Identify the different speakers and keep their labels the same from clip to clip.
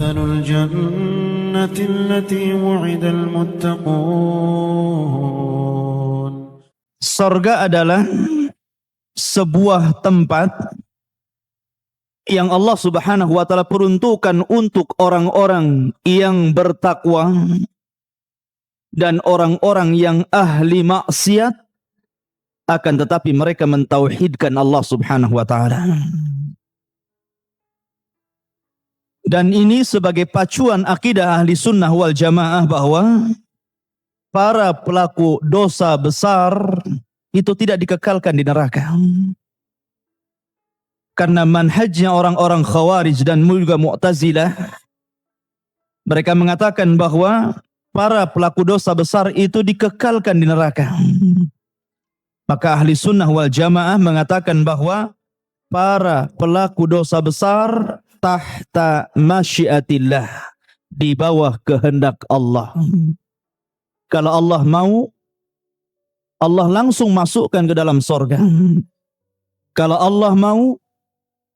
Speaker 1: مثل الجنة التي وعد المتقون.
Speaker 2: Surga adalah sebuah tempat yang Allah Subhanahu wa taala peruntukkan untuk orang-orang yang bertakwa dan orang-orang yang ahli maksiat, akan tetapi mereka mentauhidkan Allah Subhanahu wa taala. Dan ini sebagai pacuan akidah ahli sunnah wal jamaah bahwa para pelaku dosa besar itu tidak dikekalkan di neraka. Karena manhajnya orang-orang Khawarij dan juga Mu'tazilah, mereka mengatakan bahwa para pelaku dosa besar itu dikekalkan di neraka. Maka ahli sunnah wal jamaah mengatakan bahwa para pelaku dosa besar tahta masyiatillah, di bawah kehendak Allah. Kalau Allah mau, Allah langsung masukkan ke dalam sorga. Kalau Allah mau,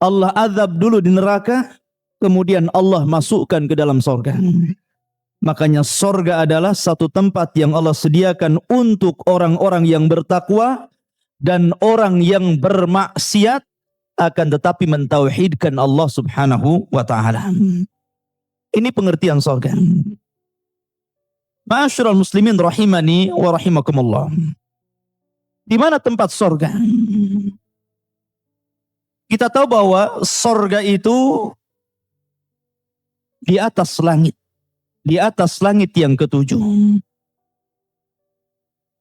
Speaker 2: Allah azab dulu di neraka, kemudian Allah masukkan ke dalam sorga. Makanya sorga adalah satu tempat yang Allah sediakan untuk orang-orang yang bertakwa dan orang yang bermaksiat, akan tetapi mentauhidkan Allah Subhanahu wa taala. Ini pengertian surga. Ma'asyiral muslimin rahimani wa rahimakumullah. Di mana tempat surga? Kita tahu bahwa surga itu di atas langit. Di atas langit yang ketujuh.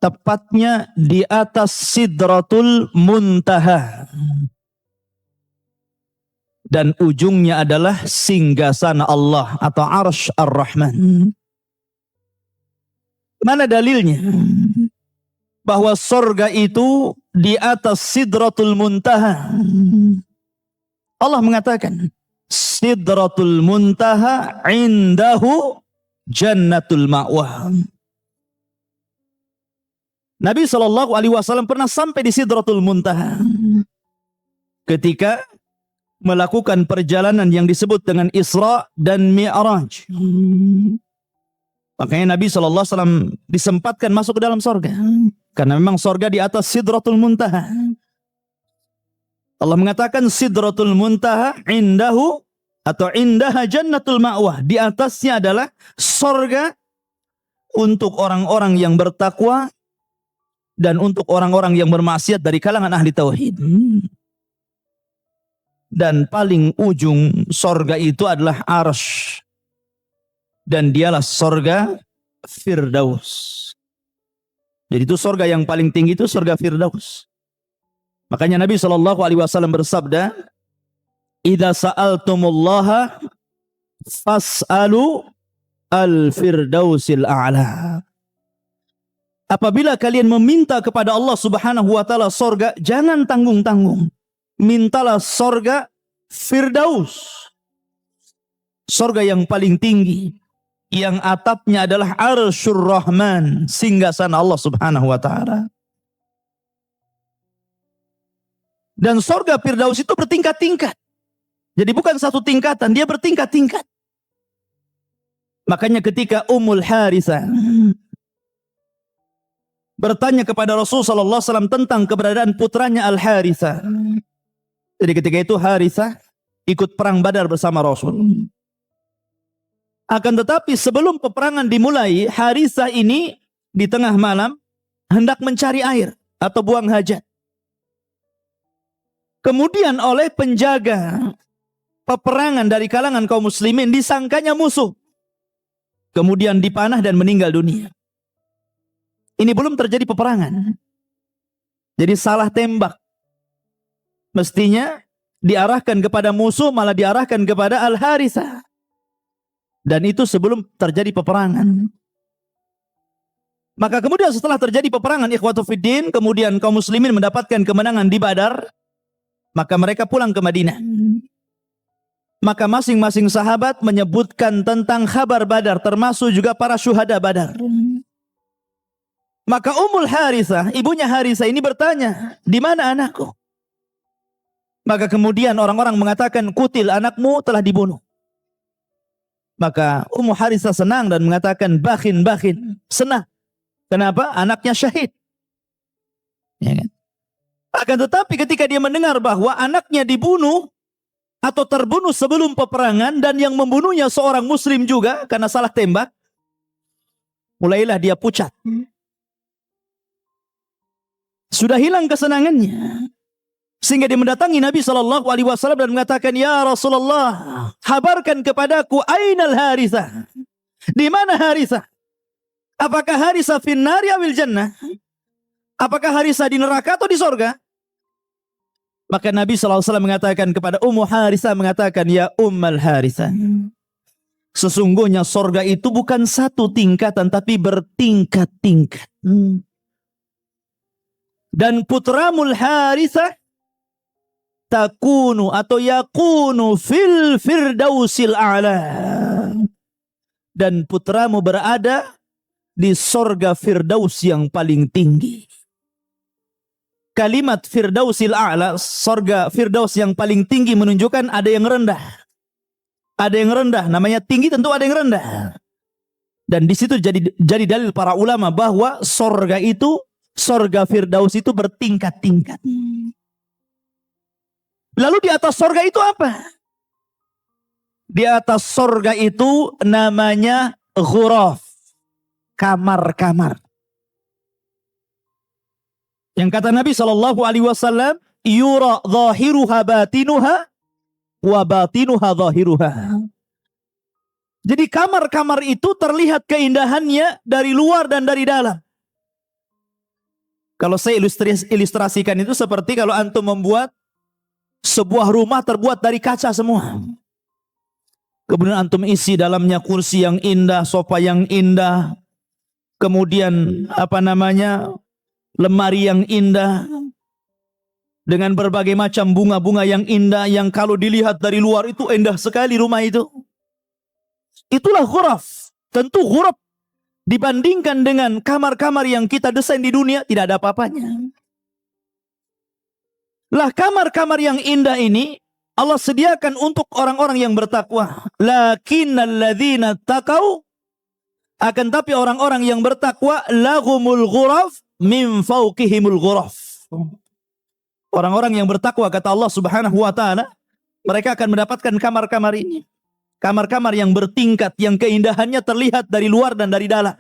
Speaker 2: Tepatnya di atas Sidratul Muntaha. Dan ujungnya adalah singgasana Allah atau Arsy Ar-Rahman. Mana dalilnya? Bahwa surga itu di atas Sidratul Muntaha. Allah mengatakan, Sidratul Muntaha indahu Jannatul Ma'wah. Nabi SAW pernah sampai di Sidratul Muntaha ketika melakukan perjalanan yang disebut dengan Isra dan Mi'raj. Makanya Nabi SAW disempatkan masuk ke dalam surga. Karena memang surga di atas Sidratul Muntaha. Allah mengatakan Sidratul Muntaha indahu atau indaha Jannatul Ma'wah. Di atasnya adalah surga untuk orang-orang yang bertakwa dan untuk orang-orang yang bermaksiat dari kalangan ahli tauhid. Dan paling ujung sorga itu adalah Arsy. Dan dialah sorga Firdaus. Jadi itu sorga yang paling tinggi, itu sorga Firdaus. Makanya Nabi SAW bersabda, Idza sa'altumullaha fas'alu al-firdausil a'la. Apabila kalian meminta kepada Allah Subhanahu wa taala sorga, jangan tanggung-tanggung. Mintalah sorga Firdaus, sorga yang paling tinggi, yang atapnya adalah Arsyur Rahman, singgasana Allah Subhanahu wa taala. Dan sorga Firdaus itu bertingkat-tingkat. Jadi bukan satu tingkatan, dia bertingkat-tingkat. Makanya ketika Ummul Harithah bertanya kepada Rasulullah SAW tentang keberadaan putranya Al-Harithah. Jadi ketika itu Harithah ikut perang Badar bersama Rasul. Akan tetapi sebelum peperangan dimulai, Harithah ini di tengah malam hendak mencari air atau buang hajat. Kemudian oleh penjaga peperangan dari kalangan kaum muslimin disangkanya musuh. Kemudian dipanah dan meninggal dunia. Ini belum terjadi peperangan. Jadi salah tembak. Mestinya diarahkan kepada musuh, malah diarahkan kepada Al-Harithah. Dan itu sebelum terjadi peperangan. Maka kemudian setelah terjadi peperangan ikhwatu fiddin, kemudian kaum muslimin mendapatkan kemenangan di Badar, maka mereka pulang ke Madinah. Maka masing-masing sahabat menyebutkan tentang kabar Badar, termasuk juga para syuhada Badar. Maka Ummul Harithah, ibunya Harithah ini bertanya, di mana anakku? Maka kemudian orang-orang mengatakan, kutil, anakmu telah dibunuh. Maka Ummu Harithah senang dan mengatakan bakhin. Senang. Kenapa? Anaknya syahid. Ya kan? Akan tetapi ketika dia mendengar bahwa anaknya dibunuh atau terbunuh sebelum peperangan dan yang membunuhnya seorang muslim juga karena salah tembak, mulailah dia pucat. Sudah hilang kesenangannya. Sehingga dia mendatangi Nabi SAW dan mengatakan, "Ya Rasulullah, habarkan kepadaku ainal Harithah." Di mana Harithah? Apakah Harithah finnari awil jannah? Apakah Harithah di neraka atau di sorga? Maka Nabi SAW mengatakan kepada Ummu Harithah, mengatakan, "Ya Ummal Harithah, sesungguhnya sorga itu bukan satu tingkatan, tapi bertingkat-tingkat. Dan putramul Harithah takunu atau yakunu fil firdausil a'la. Dan putramu berada di sorga firdaus yang paling tinggi." Kalimat firdausil a'la, sorga firdaus yang paling tinggi, menunjukkan ada yang rendah. Ada yang rendah, namanya tinggi tentu ada yang rendah. Dan di situ jadi dalil para ulama bahwa sorga firdaus itu bertingkat-tingkat. Lalu di atas sorga itu apa? Di atas sorga itu namanya ghuraf, kamar-kamar. Yang kata Nabi SAW, yura zahiruha batinuha wa batinuha zahiruha. Jadi kamar-kamar itu terlihat keindahannya dari luar dan dari dalam. Kalau saya ilustrasikan itu seperti kalau antum membuat sebuah rumah terbuat dari kaca semua. Kemudian antum isi dalamnya kursi yang indah, sofa yang indah, kemudian lemari yang indah dengan berbagai macam bunga-bunga yang indah yang kalau dilihat dari luar itu indah sekali rumah itu. Itulah ghuraf. Tentu ghuraf dibandingkan dengan kamar-kamar yang kita desain di dunia tidak ada apa-apanya. Lah kamar-kamar yang indah ini Allah sediakan untuk orang-orang yang bertakwa. Lakinnal ladzina taqau, akan tapi orang-orang yang bertakwa lahumul ghuraf min fawqihimul ghuraf. Orang-orang yang bertakwa, kata Allah Subhanahu wa taala, mereka akan mendapatkan kamar-kamar ini. Kamar-kamar yang bertingkat, yang keindahannya terlihat dari luar dan dari dalam.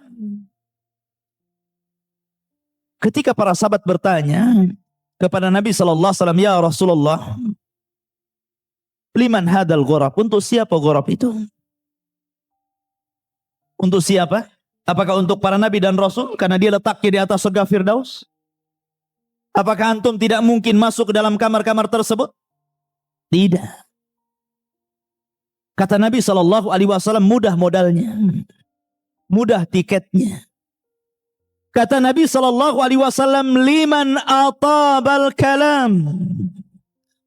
Speaker 2: Ketika para sahabat bertanya kepada Nabi sallallahu alaihi wasallam, "Ya Rasulullah, liman hadal ghuraf?" Untuk siapa ghuraf itu? Untuk siapa? Apakah untuk para nabi dan rasul karena dia letaknya di atas surga firdaus? Apakah antum tidak mungkin masuk ke dalam kamar-kamar tersebut? Tidak. Kata Nabi SAW, mudah modalnya, mudah tiketnya. Kata Nabi SAW, liman atabal kalam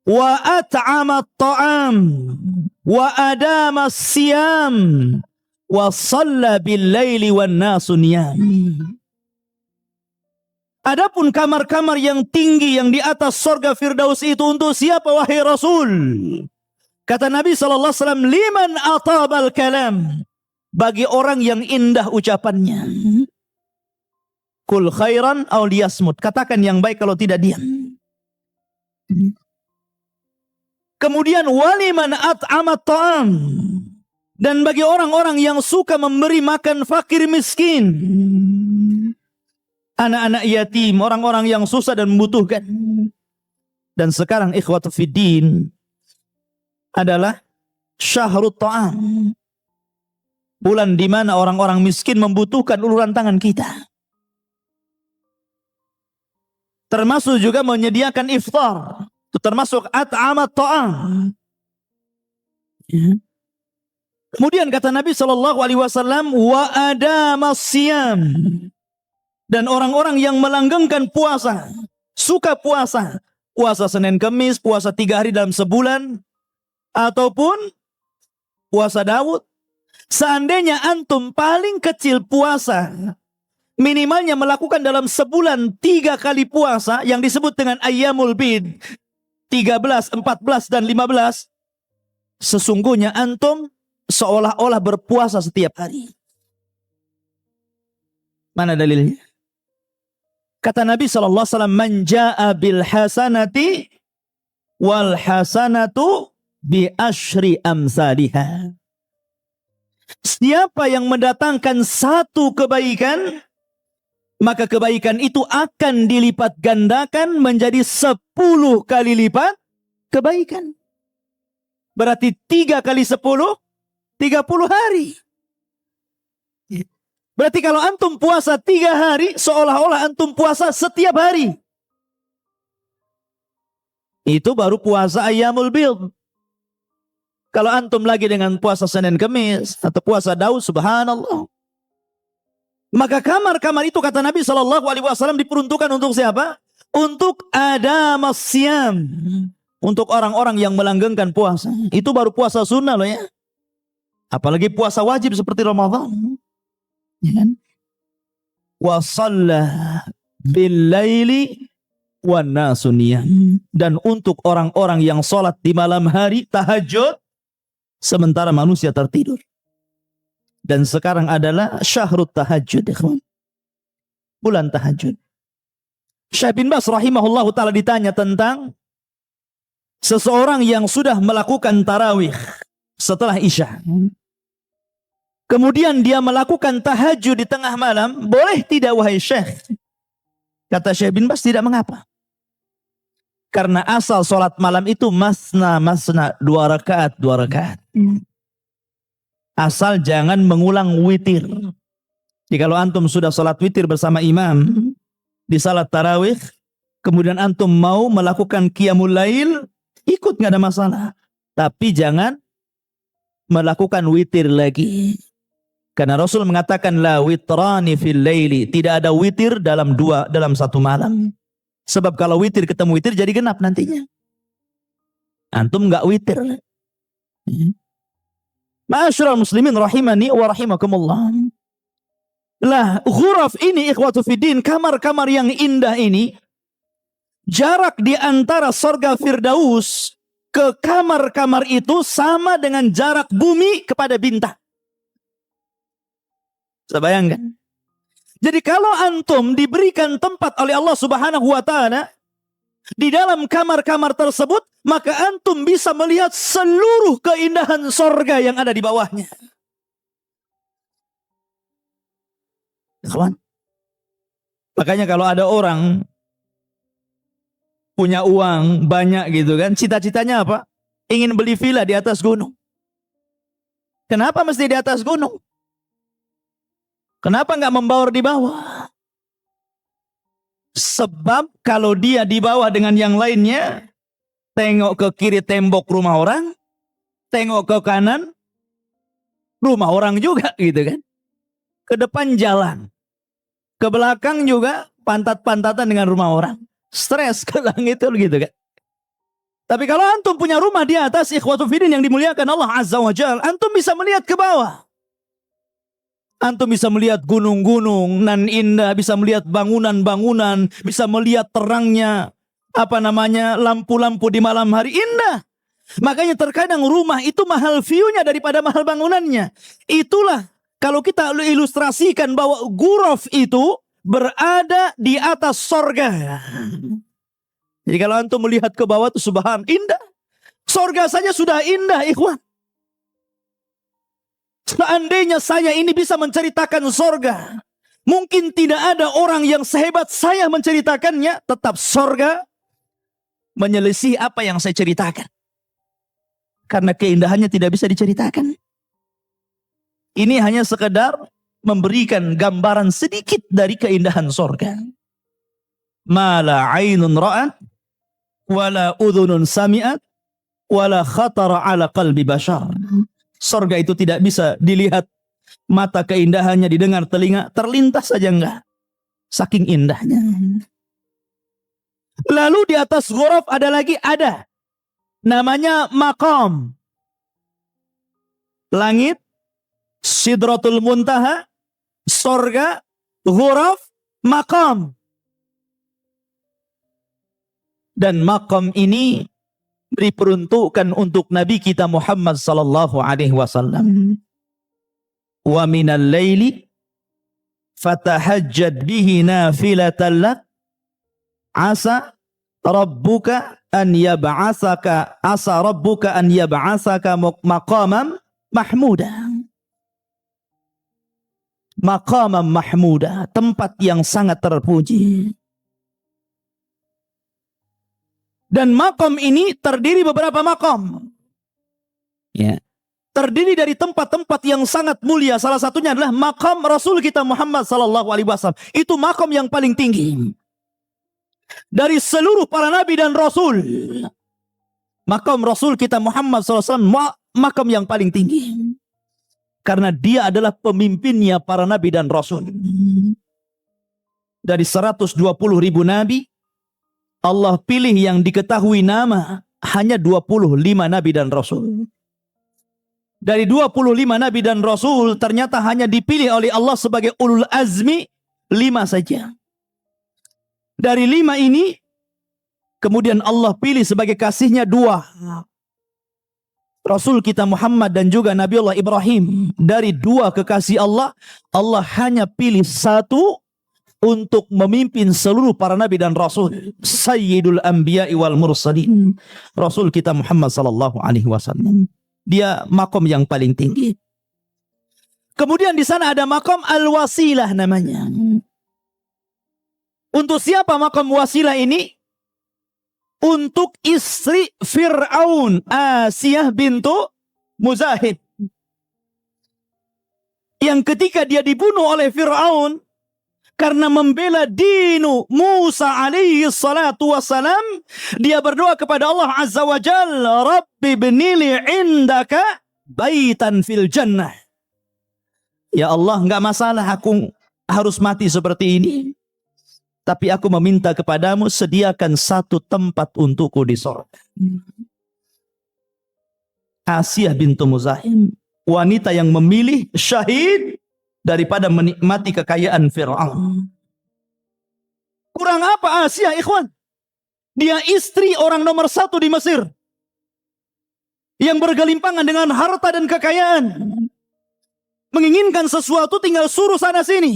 Speaker 2: wa at'ama at-ta'am wa adama as-siyam wa shalla bil-laili wan-nasu niyam. Adapun kamar-kamar yang tinggi yang di atas surga firdaus itu untuk siapa wahai Rasul? Kata Nabi SAW, liman atabal kalam, bagi orang yang indah ucapannya. Kul khairan aw liyasmut, katakan yang baik kalau tidak diam. Kemudian waliman at'amat ta'am, dan bagi orang-orang yang suka memberi makan fakir miskin, anak-anak yatim, orang-orang yang susah dan membutuhkan. Dan sekarang ikhwatu fiddin adalah syahrut ta'am, bulan di mana orang-orang miskin membutuhkan uluran tangan kita. Termasuk juga menyediakan iftar, itu termasuk at'amat ta'am. Kemudian kata Nabi SAW, wa adamas siyam, dan orang-orang yang melanggengkan puasa, suka puasa, puasa Senin Kemis, puasa 3 hari dalam sebulan, ataupun puasa Daud. Seandainya antum paling kecil puasa, minimalnya melakukan dalam sebulan 3 kali puasa yang disebut dengan ayyamul bid, 13, 14, dan 15, sesungguhnya antum seolah-olah berpuasa setiap hari. Mana dalilnya? Kata Nabi SAW, man ja'a bil hasanati wal hasanatu bi asyri amsalihah. Siapa yang mendatangkan satu kebaikan, maka kebaikan itu akan dilipat gandakan menjadi 10 kali lipat kebaikan. Berarti 3 kali 10, 30 hari. Berarti kalau antum puasa 3 hari, seolah-olah antum puasa setiap hari. Itu baru puasa Ayyamul Bid. Kalau antum lagi dengan puasa Senin Kemis atau puasa Daud, subhanallah. Maka kamar-kamar itu kata Nabi SAW diperuntukkan untuk siapa? Untuk adamas siyam. Untuk orang-orang yang melanggengkan puasa. Itu baru puasa sunnah loh ya. Apalagi puasa wajib seperti Ramadan. Ya kan? Wa shalla bil laili wan nasu niyam. Dan untuk orang-orang yang sholat di malam hari tahajud sementara manusia tertidur. Dan sekarang adalah syahrut tahajud, ikhwan. Bulan tahajud. Syekh bin Baz rahimahullahu ta'ala ditanya tentang seseorang yang sudah melakukan tarawih setelah Isya. Kemudian dia melakukan tahajud di tengah malam, boleh tidak wahai Syekh? Kata Syekh bin Baz, tidak mengapa. Karena asal sholat malam itu masna, 2 rakaat, 2 rakaat. Asal jangan mengulang witir. Jadi kalau antum sudah sholat witir bersama imam di salat tarawih, kemudian antum mau melakukan qiyamul lail, ikut nggak ada masalah. Tapi jangan melakukan witir lagi. Karena Rasul mengatakan la witrani fil laili, tidak ada witir dalam satu malam. Sebab kalau witir ketemu witir jadi genap nantinya. Antum nggak witir. Ma'asyiral muslimin rahimani wa rahimakumullah. Lah, ghuraf ini ikhwatu fiddin, kamar-kamar yang indah ini, jarak di antara surga Firdaus ke kamar-kamar itu sama dengan jarak bumi kepada bintang. Bisa bayangkan? Jadi kalau antum diberikan tempat oleh Allah Subhanahu wa taala di dalam kamar-kamar tersebut, maka antum bisa melihat seluruh keindahan sorga yang ada di bawahnya. Kawan. Makanya kalau ada orang punya uang banyak gitu kan, cita-citanya apa? Ingin beli villa di atas gunung. Kenapa mesti di atas gunung? Kenapa nggak membaur di bawah? Sebab kalau dia di bawah dengan yang lainnya, tengok ke kiri tembok rumah orang, tengok ke kanan rumah orang juga gitu kan. Ke depan jalan, ke belakang juga pantat-pantatan dengan rumah orang. Stres ke langit itu gitu kan. Tapi kalau antum punya rumah di atas, ikhwatu fiddin yang dimuliakan Allah Azza wa Jalla, antum bisa melihat ke bawah. Antum bisa melihat gunung-gunung nan indah, bisa melihat bangunan-bangunan, bisa melihat terangnya lampu-lampu di malam hari, indah. Makanya terkadang rumah itu mahal view-nya daripada mahal bangunannya. Itulah kalau kita ilustrasikan bahwa ghuraf itu berada di atas sorga. Jadi kalau antum melihat ke bawah itu subhan, indah. Sorga saja sudah indah, ikhwan. Seandainya saya ini bisa menceritakan sorga, mungkin tidak ada orang yang sehebat saya menceritakannya, tetap sorga menyelisih apa yang saya ceritakan. Karena keindahannya tidak bisa diceritakan. Ini hanya sekedar memberikan gambaran sedikit dari keindahan sorga. Ma la ainun ra'at, wala udhunun sami'at, wala khatara ala qalbi bashar. Sorga itu tidak bisa dilihat mata keindahannya, didengar telinga, terlintas saja enggak. Saking indahnya. Lalu di atas ghuraf ada namanya maqam. Langit, Sidratul Muntaha, sorga, ghuraf, maqam. Dan maqam ini diperuntukkan untuk Nabi kita Muhammad sallallahu alaihi wasallam. Wa minal laili fatahajjad bihi nafilatan lak asa rabbuka an yab'atsaka maqaman mahmuda. Maqaman mahmuda, tempat yang sangat terpuji. Dan makom ini terdiri beberapa makom. Ya. Terdiri dari tempat-tempat yang sangat mulia. Salah satunya adalah makam Rasul kita Muhammad sallallahu alaihi wasallam. Itu makom yang paling tinggi dari seluruh para nabi dan rasul. Makam Rasul kita Muhammad sallallahu alaihi wasallam makam yang paling tinggi. Karena dia adalah pemimpinnya para nabi dan rasul. Dari 120.000 nabi, Allah pilih yang diketahui nama hanya 25 nabi dan rasul. Dari 25 nabi dan rasul ternyata hanya dipilih oleh Allah sebagai ulul azmi 5 saja. Dari 5 ini kemudian Allah pilih sebagai kasihnya 2. Rasul kita Muhammad dan juga Nabi Allah Ibrahim. Dari 2 kekasih Allah, Allah hanya pilih 1 untuk memimpin seluruh para nabi dan rasul. Sayyidul Anbiya'i wal Mursalin. Rasul kita Muhammad sallallahu alaihi wasallam. Dia makom yang paling tinggi. Kemudian di sana ada makom al-wasilah namanya. Untuk siapa makom wasilah ini? Untuk istri Fir'aun, Asiyah bintu Muzahim. Yang ketika dia dibunuh oleh Fir'aun karena membela dinu Musa alaihi salatu wassalam, dia berdoa kepada Allah Azza wa Jalla, Rabbi bnili indaka baitan fil jannah. Ya Allah, enggak masalah aku harus mati seperti ini, tapi aku meminta kepadamu sediakan 1 tempat untukku di surga. Asiyah bintu Muzahim, wanita yang memilih syahid daripada menikmati kekayaan Fir'aun. Kurang apa Asiyah, ikhwan? Dia istri orang nomor 1 di Mesir, yang bergelimpangan dengan harta dan kekayaan. Menginginkan sesuatu tinggal suruh sana sini.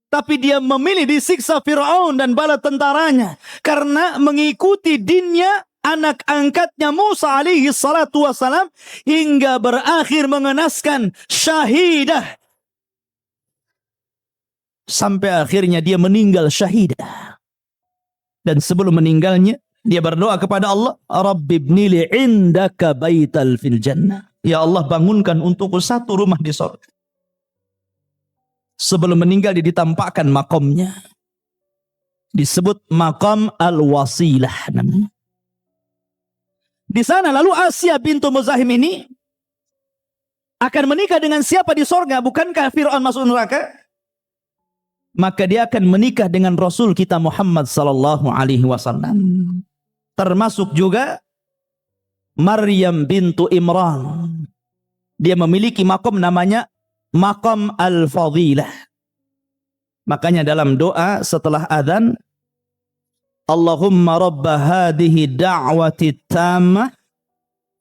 Speaker 2: Tapi dia memilih disiksa Fir'aun dan bala tentaranya karena mengikuti dinnya anak angkatnya Musa alaihi salatu wassalam hingga berakhir mengenaskan syahidah. Sampai akhirnya dia meninggal syahidah. Dan sebelum meninggalnya dia berdoa kepada Allah, Rabbi ibnili indaka baital fil jannah. Ya Allah, bangunkan untukku 1 rumah di surga. Sebelum meninggal dia ditampakkan makamnya. Disebut makam al-wasilah namanya. Di sana lalu Asiyah bintu Muzahim ini akan menikah dengan siapa di surga? Bukankah Fir'aun masuk neraka? Maka dia akan menikah dengan Rasul kita Muhammad sallallahu alaihi wasallam. Termasuk juga Maryam bintu Imran. Dia memiliki makom namanya Maqam al-Fadilah. Makanya dalam doa setelah adzan, Allahumma rabba hadhihi da'wati tammah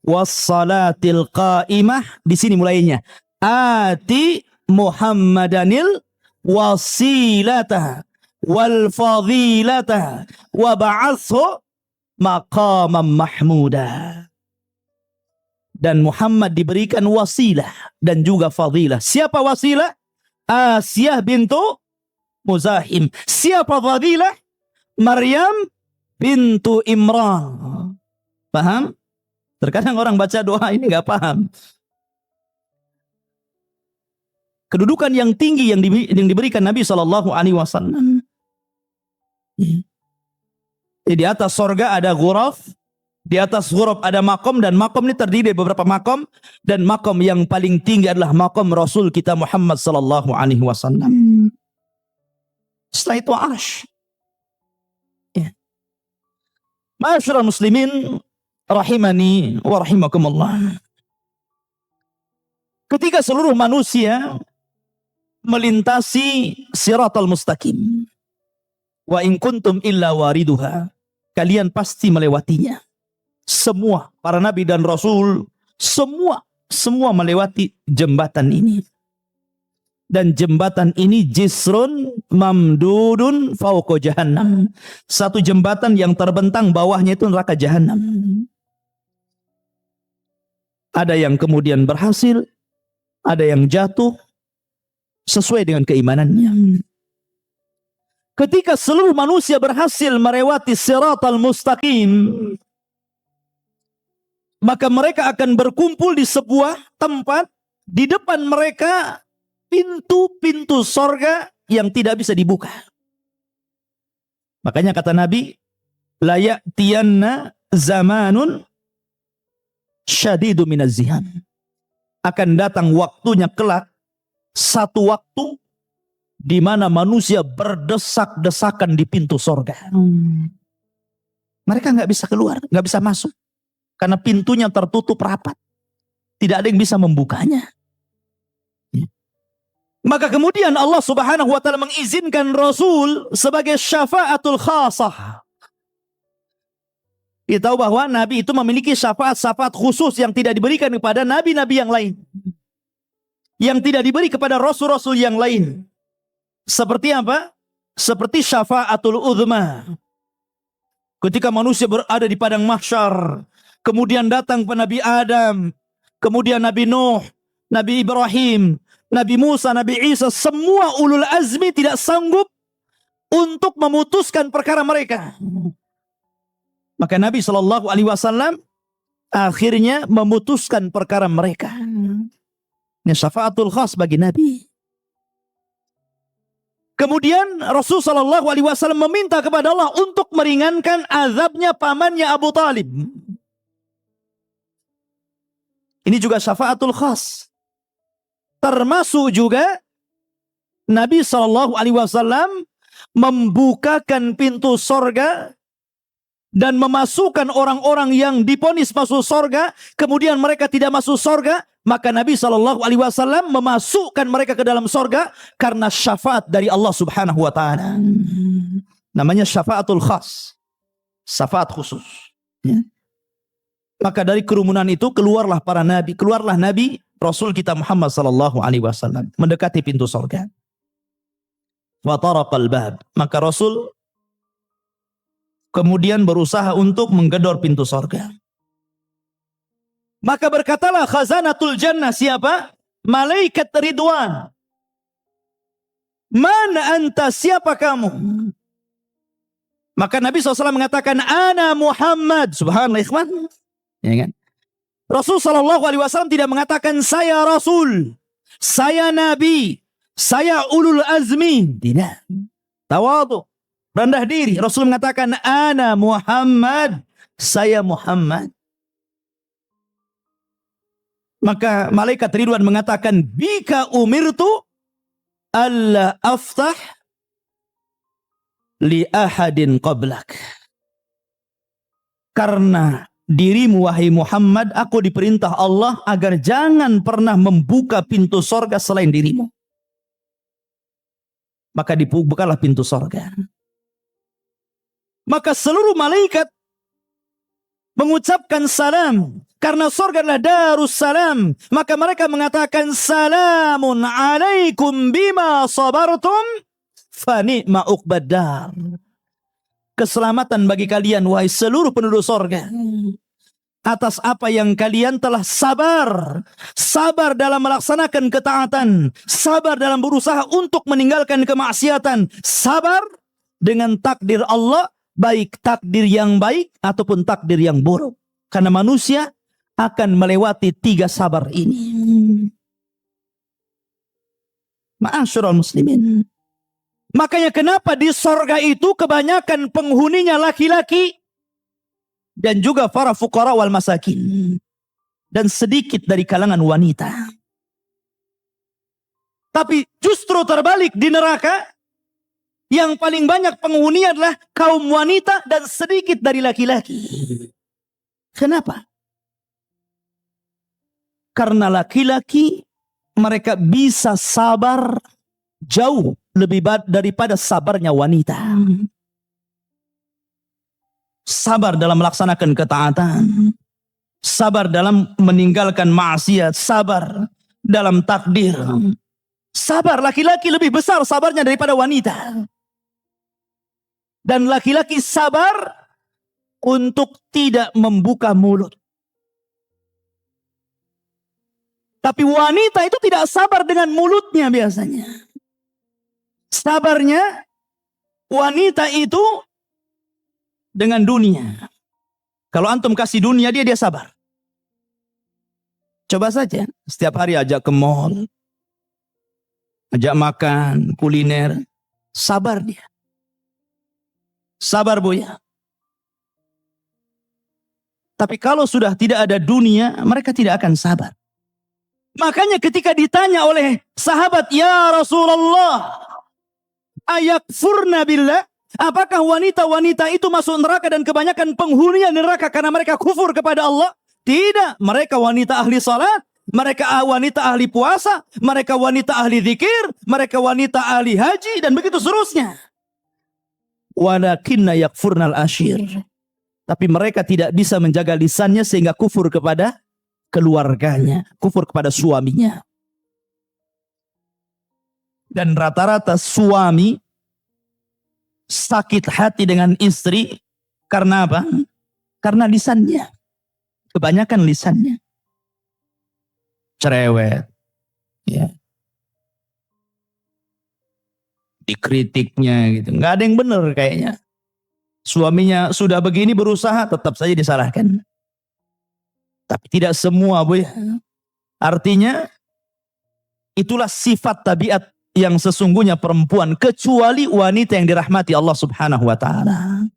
Speaker 2: was-salatil qa'imah. Di sini mulainya. Ati Muhammadanil wasilata wal fadilata wa ba'athu maqaman mahmuda. Dan Muhammad diberikan wasilah dan juga fadilah. Siapa wasilah? Asiyah bintu Muzahim. Siapa fadilah? Maryam bintu Imran. Paham? Terkadang orang baca doa ini nggak paham. Kedudukan yang tinggi yang diberikan Nabi Shallallahu Alaihi Wasallam. Di atas sorga ada ghuraf. Di atas ghuraf ada makom, dan makom ini terdiri dari beberapa makom, dan makom yang paling tinggi adalah makom Rasul kita Muhammad sallallahu alaihi wasallam. Setelah itu arsh. Ya. Ma'asyiral muslimin rahimani wa rahimakumullah. Ketika seluruh manusia melintasi siratal mustaqim, wa in kuntum illa wariduha, kalian pasti melewatinya. Semua para nabi dan rasul, semua melewati jembatan ini. Dan jembatan ini jisrun mamdudun fauqa jahannam. Satu jembatan yang terbentang bawahnya itu neraka jahannam. Ada yang kemudian berhasil, ada yang jatuh sesuai dengan keimanannya. Ketika seluruh manusia berhasil melewati siratal mustaqim, maka mereka akan berkumpul di sebuah tempat. Di depan mereka pintu-pintu sorga yang tidak bisa dibuka. Makanya kata Nabi, la ya'tiyanna zamanun syadidu minaz ziham. Akan datang waktunya kelak, satu waktu di mana manusia berdesak-desakan di pintu sorga. Mereka nggak bisa keluar, nggak bisa masuk, karena pintunya tertutup rapat. Tidak ada yang bisa membukanya. Maka kemudian Allah Subhanahu wa taala mengizinkan Rasul sebagai syafaatul khasah. Kita tahu bahwa Nabi itu memiliki syafaat-syafaat khusus yang tidak diberikan kepada nabi-nabi yang lain, yang tidak diberi kepada rasul-rasul yang lain. Seperti apa? Seperti syafaatul uzma. Ketika manusia berada di padang mahsyar, kemudian datang kepada Nabi Adam, kemudian Nabi Nuh, Nabi Ibrahim, Nabi Musa, Nabi Isa, semua ulul azmi tidak sanggup untuk memutuskan perkara mereka. Maka Nabi SAW akhirnya memutuskan perkara mereka. Ini syafaatul khas bagi Nabi. Kemudian Rasulullah SAW meminta kepada Allah untuk meringankan azabnya pamannya Abu Talib. Ini juga syafaatul khas. Termasuk juga Nabi SAW membukakan pintu sorga dan memasukkan orang-orang yang divonis masuk sorga, kemudian mereka tidak masuk sorga, maka Nabi SAW memasukkan mereka ke dalam sorga karena syafaat dari Allah Subhanahu wa taala. Namanya syafaatul khas, syafaat khusus. Ya. Maka dari kerumunan itu keluarlah para nabi, keluarlah Nabi Rasul kita Muhammad SAW mendekati pintu sorga. Wa taraqal bab. Maka Rasul kemudian berusaha untuk menggedor pintu sorga. Maka berkatalah khazanatul jannah, siapa? Malaikat Ridwan. Mana anta, siapa kamu? Maka Nabi SAW mengatakan, ana Muhammad. Subhanallah, ikhwan. Ya kan? Rasul SAW tidak mengatakan saya Rasul, saya Nabi, saya ulul azmi. Tidak. Tawadhu, rendah diri. Rasul mengatakan ana Muhammad, saya Muhammad. Maka malaikat Ridwan mengatakan bika umirtu alla aftah li ahadin qablak. Karena dirimu wahai Muhammad, aku diperintah Allah agar jangan pernah membuka pintu sorga selain dirimu. Maka dibukalah pintu sorga. Maka seluruh malaikat mengucapkan salam. Karena sorga adalah darus salam. Maka mereka mengatakan salamun alaikum bima sabartum fa ni'ma uqbad dar. Keselamatan bagi kalian wahai seluruh penduduk sorga, atas apa yang kalian telah sabar. Sabar dalam melaksanakan ketaatan, sabar dalam berusaha untuk meninggalkan kemaksiatan, sabar dengan takdir Allah, baik takdir yang baik ataupun takdir yang buruk. Karena manusia akan melewati 3 sabar ini. Ma'asyiral muslimin. Makanya kenapa di sorga itu kebanyakan penghuninya laki-laki dan juga para fuqara wal masakin, dan sedikit dari kalangan wanita. Tapi justru terbalik di neraka, yang paling banyak penghuni adalah kaum wanita dan sedikit dari laki-laki. Kenapa? Karena laki-laki mereka bisa sabar jauh lebih daripada sabarnya wanita. sabar dalam melaksanakan ketaatan, sabar dalam meninggalkan maksiat, sabar dalam takdir. Sabar, laki-laki lebih besar sabarnya daripada wanita. Dan laki-laki sabar untuk tidak membuka mulut. Tapi wanita itu tidak sabar dengan mulutnya biasanya. Sabarnya wanita itu dengan dunia. Kalau antum kasih dunia dia sabar. Coba saja setiap hari ajak ke mall, ajak makan, kuliner, sabar dia. Sabar Buya. Tapi kalau sudah tidak ada dunia, mereka tidak akan sabar. Makanya ketika ditanya oleh sahabat, "Ya Rasulullah, ayakfurna billah?" Apakah wanita-wanita itu masuk neraka dan kebanyakan penghuninya neraka karena mereka kufur kepada Allah? Tidak, mereka wanita ahli salat, mereka wanita ahli puasa, mereka wanita ahli zikir, mereka wanita ahli haji, dan begitu seterusnya. Walakinna yakfurnal ashir. Tapi mereka tidak bisa menjaga lisannya sehingga kufur kepada keluarganya, kufur kepada suaminya. Dan rata-rata suami sakit hati dengan istri karena apa? Karena lisannya. Kebanyakan lisannya. Cerewet. Ya. Dikritiknya gitu. Nggak ada yang benar kayaknya. Suaminya sudah begini berusaha, tetap saja disalahkan. Tapi tidak semua, Bu. Artinya, itulah sifat tabiat yang sesungguhnya perempuan, kecuali wanita yang dirahmati Allah Subhanahu wa Ta'ala.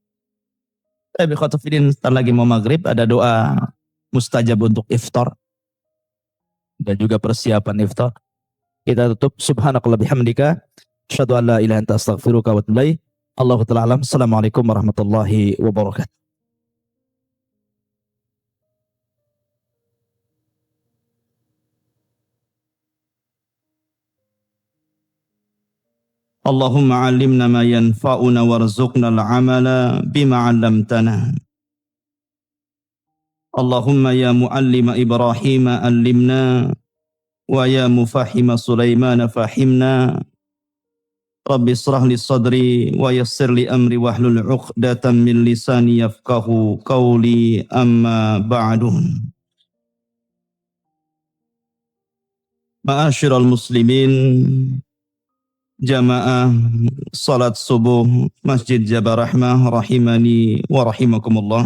Speaker 2: Tapi khotofidin, sebentar lagi mau maghrib, ada doa mustajab untuk iftar. Dan juga persiapan iftar. Kita tutup. Subhanakallah bihamdika. Asyhadu an la ilaha illa anta astaghfiruka wa atubu ilaik. Allahu ta'ala alam. Assalamualaikum warahmatullahi wabarakatuh. Allahumma alimna ma yanfa'una warzuqna al-amala bima 'allamtana. Allahumma ya muallima Ibrahim allimna wa ya mufahhima Sulaiman fahimna. Rabbi israh li sadri wa yassir li amri wahlul 'uqdatam min lisani yafqahu qawli, amma ba'du. Ma'asyiral muslimin, jamaah salat subuh Masjid Jabal Rahmah rahimani wa rahimakumullah.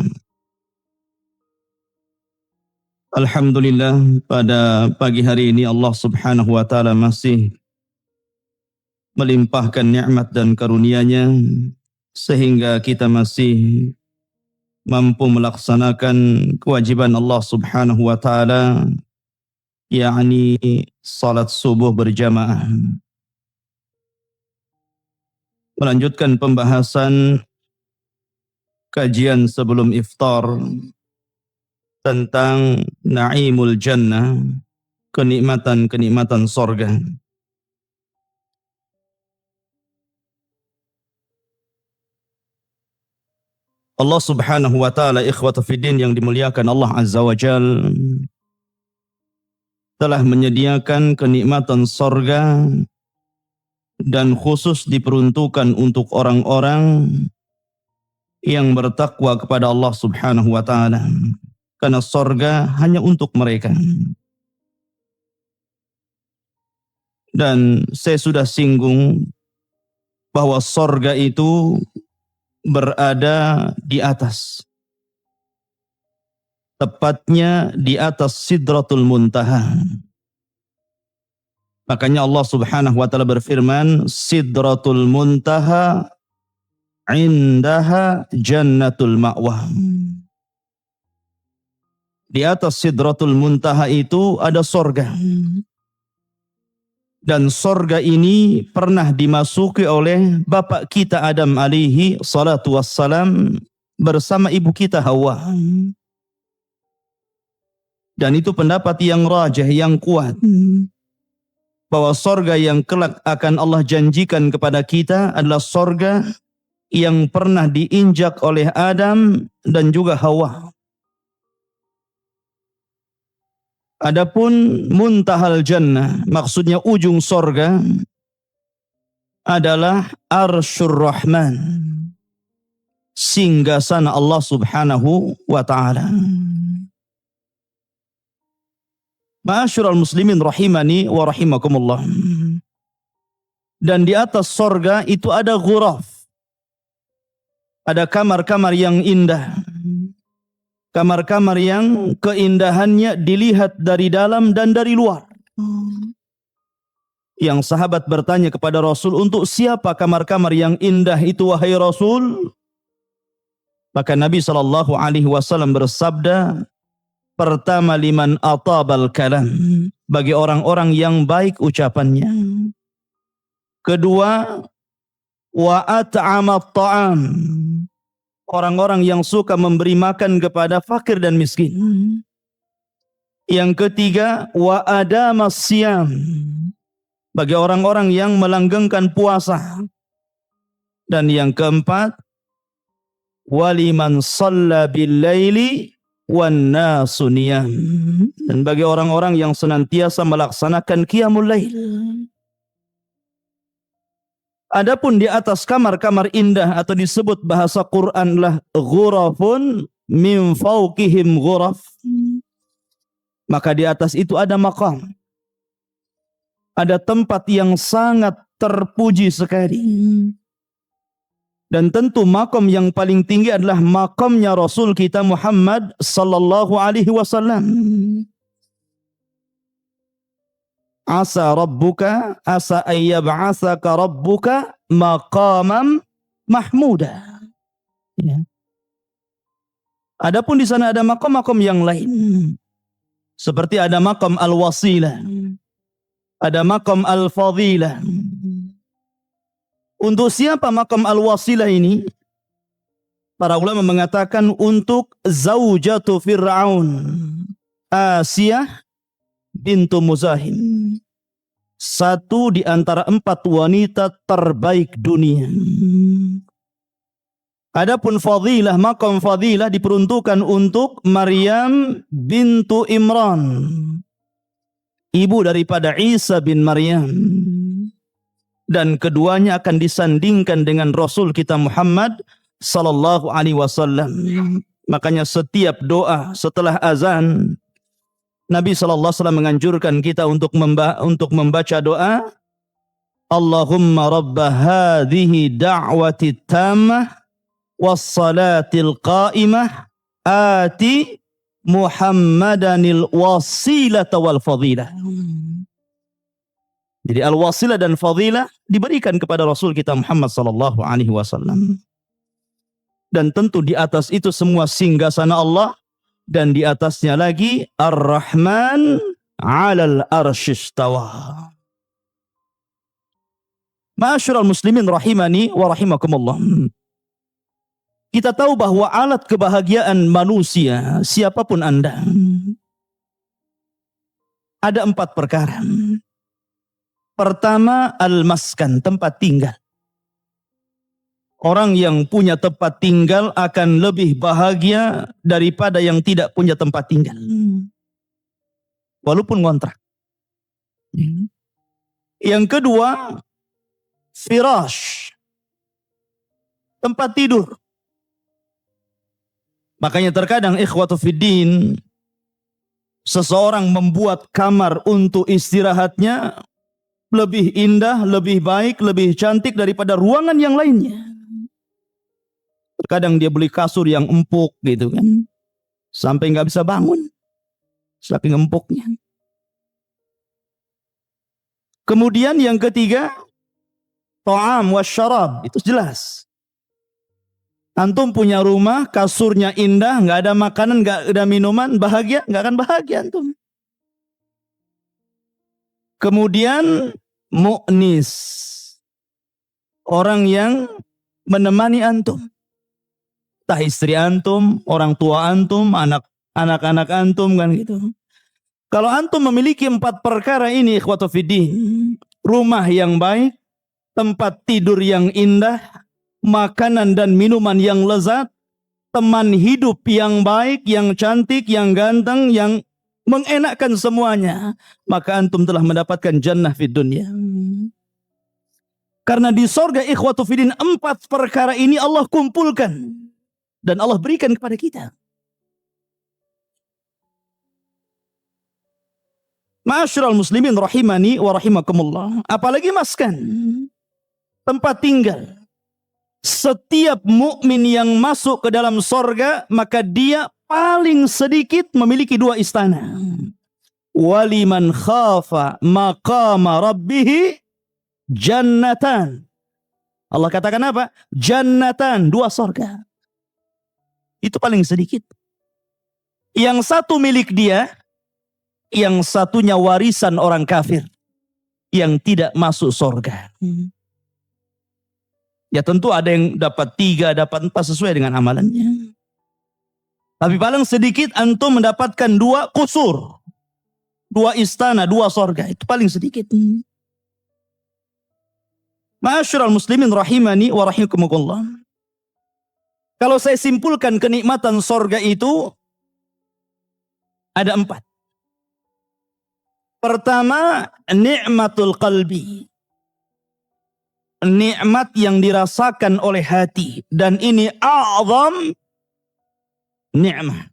Speaker 2: Alhamdulillah, pada pagi hari ini Allah Subhanahu wa Ta'ala masih melimpahkan nikmat dan karunia-Nya sehingga kita masih mampu melaksanakan kewajiban Allah Subhanahu wa Ta'ala, yakni salat subuh berjamaah. Melanjutkan pembahasan kajian sebelum iftar tentang na'imul jannah, kenikmatan-kenikmatan sorga. Allah Subhanahu wa Ta'ala, ikhwata fiddin yang dimuliakan Allah Azza wa Jal, telah menyediakan kenikmatan sorga dan khusus diperuntukkan untuk orang-orang yang bertakwa kepada Allah Subhanahu wa Ta'ala, karena sorga hanya untuk mereka. Dan saya sudah singgung bahwa sorga itu berada di atas, tepatnya di atas Sidratul Muntaha. Makanya Allah Subhanahu wa Ta'ala berfirman, Sidratul Muntaha indaha jannatul ma'wah. Di atas Sidratul Muntaha itu ada sorga. Dan sorga ini pernah dimasuki oleh bapak kita Adam alaihi salatu wassalam bersama ibu kita Hawa. Dan itu pendapat yang rajih, yang kuat, bahwa sorga yang kelak akan Allah janjikan kepada kita adalah sorga yang pernah diinjak oleh Adam dan juga Hawa. Adapun muntahal jannah, maksudnya ujung sorga, adalah Arsyur Rahman, singgasana Allah Subhanahu wa taala. Ma'asyiral muslimin rahimani wa rahimakumullah. Dan di atas sorga itu ada ghuraf. Ada kamar-kamar yang indah. Kamar-kamar yang keindahannya dilihat dari dalam dan dari luar. Yang sahabat bertanya kepada Rasul, untuk siapa kamar-kamar yang indah itu wahai Rasul? Maka Nabi SAW bersabda, pertama liman atabal kalam, bagi orang-orang yang baik ucapannya. Kedua, wa at'amat ta'am, orang-orang yang suka memberi makan kepada fakir dan miskin. Yang ketiga, wa adamas siyam, bagi orang-orang yang melanggengkan puasa. Dan yang keempat, waliman shalla bil laili wan nasu niyam, dan bagi orang-orang yang senantiasa melaksanakan qiyamul lail. Adapun di atas kamar-kamar indah atau disebut bahasa Quran lah ghurafun min fawqihim ghuraf, maka di atas itu ada maqam, ada tempat yang sangat terpuji sekali. Dan tentu makom yang paling tinggi adalah makomnya Rasul kita Muhammad sallallahu alaihi wasallam. Asa rabbuka asa ayyab'atsaka rabbuka maqamam mahmuda. Ya. Adapun di sana ada makom-makom yang lain. Seperti ada makom al-wasilah, ada makom al-fadilah. Untuk siapa makam al-wasilah ini? Para ulama mengatakan untuk zaujatu Fir'aun, Asiyah bintu Muzahim, satu di antara 4 wanita terbaik dunia. Adapun fadilah, makam fadilah diperuntukkan untuk Maryam bintu Imran, ibu daripada Isa bin Maryam. Dan keduanya akan disandingkan dengan Rasul kita Muhammad sallallahu alaihi wasallam. Makanya setiap doa setelah azan, Nabi sallallahu alaihi wasallam menganjurkan kita untuk membaca doa, Allahumma rabba hadhihi da'wati tammah was salatil qa'imah ati Muhammadanil wasilata wal fadilah. Jadi al-wasilah dan fadilah diberikan kepada Rasul kita Muhammad sallallahu alaihi wasallam. Dan tentu di atas itu semua singgasana Allah, dan di atasnya lagi Ar-Rahman 'alal arsyistawa. Ma'asyiral muslimin rahimani wa rahimakumullah. Kita tahu bahwa alat kebahagiaan manusia, siapapun Anda, ada 4 perkara. Pertama, al-maskan, tempat tinggal. Orang yang punya tempat tinggal akan lebih bahagia daripada yang tidak punya tempat tinggal. Walaupun ngontrak. Yang kedua, firash, tempat tidur. Makanya terkadang ikhwatu fiddin, seseorang membuat kamar untuk istirahatnya lebih indah, lebih baik, lebih cantik daripada ruangan yang lainnya. Terkadang dia beli kasur yang empuk gitu kan, sampai nggak bisa bangun, saking empuknya. Kemudian yang ketiga, ta'am wasyarab, itu jelas. Antum punya rumah, kasurnya indah, nggak ada makanan, nggak ada minuman, bahagia? Nggak akan bahagia antum. Kemudian mu'nis, orang yang menemani antum, entah istri antum, orang tua antum, anak-anak antum kan gitu. Kalau antum memiliki 4 perkara ini ikhwatu fiddin, rumah yang baik, tempat tidur yang indah, makanan dan minuman yang lezat, teman hidup yang baik, yang cantik, yang ganteng, yang mengenakkan semuanya, maka antum telah mendapatkan jannah fid dunya. Karena di sorga ikhwatu fiddin 4 perkara ini Allah kumpulkan dan Allah berikan kepada kita. Ma'asyiral muslimin rahimani wa rahimakumullah. Apalagi maskan, tempat tinggal. Setiap mukmin yang masuk ke dalam sorga, maka dia paling sedikit memiliki 2 istana. Waliman khafa maqama rabbih jannatan. Allah katakan apa? Jannatan, 2 sorga. Itu paling sedikit. Yang satu milik dia, yang satunya warisan orang kafir yang tidak masuk sorga. Ya tentu ada yang dapat 3, dapat 4 sesuai dengan amalannya. Tapi paling sedikit antum mendapatkan 2 kusur, 2 istana, 2 sorga. Itu paling sedikit. Ma'asyiral muslimin rahimani wa rahimakumullah. Kalau saya simpulkan kenikmatan sorga itu ada 4. Pertama, nikmatul qalbi. Nikmat yang dirasakan oleh hati. Dan ini a'zam nikmat.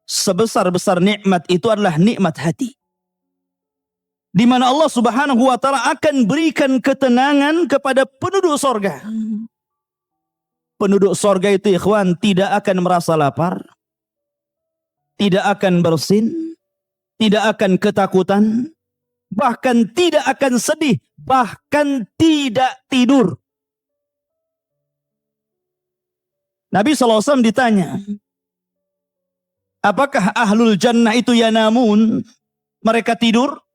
Speaker 2: Sebesar-besar nikmat itu adalah nikmat hati. Di mana Allah subhanahu wa ta'ala akan berikan ketenangan kepada penduduk sorga. Penduduk sorga itu ikhwan tidak akan merasa lapar. Tidak akan bersin. Tidak akan ketakutan, bahkan tidak akan sedih, bahkan tidak tidur. Nabi SAW ditanya, apakah ahlul jannah itu yanamun? Mereka tidur?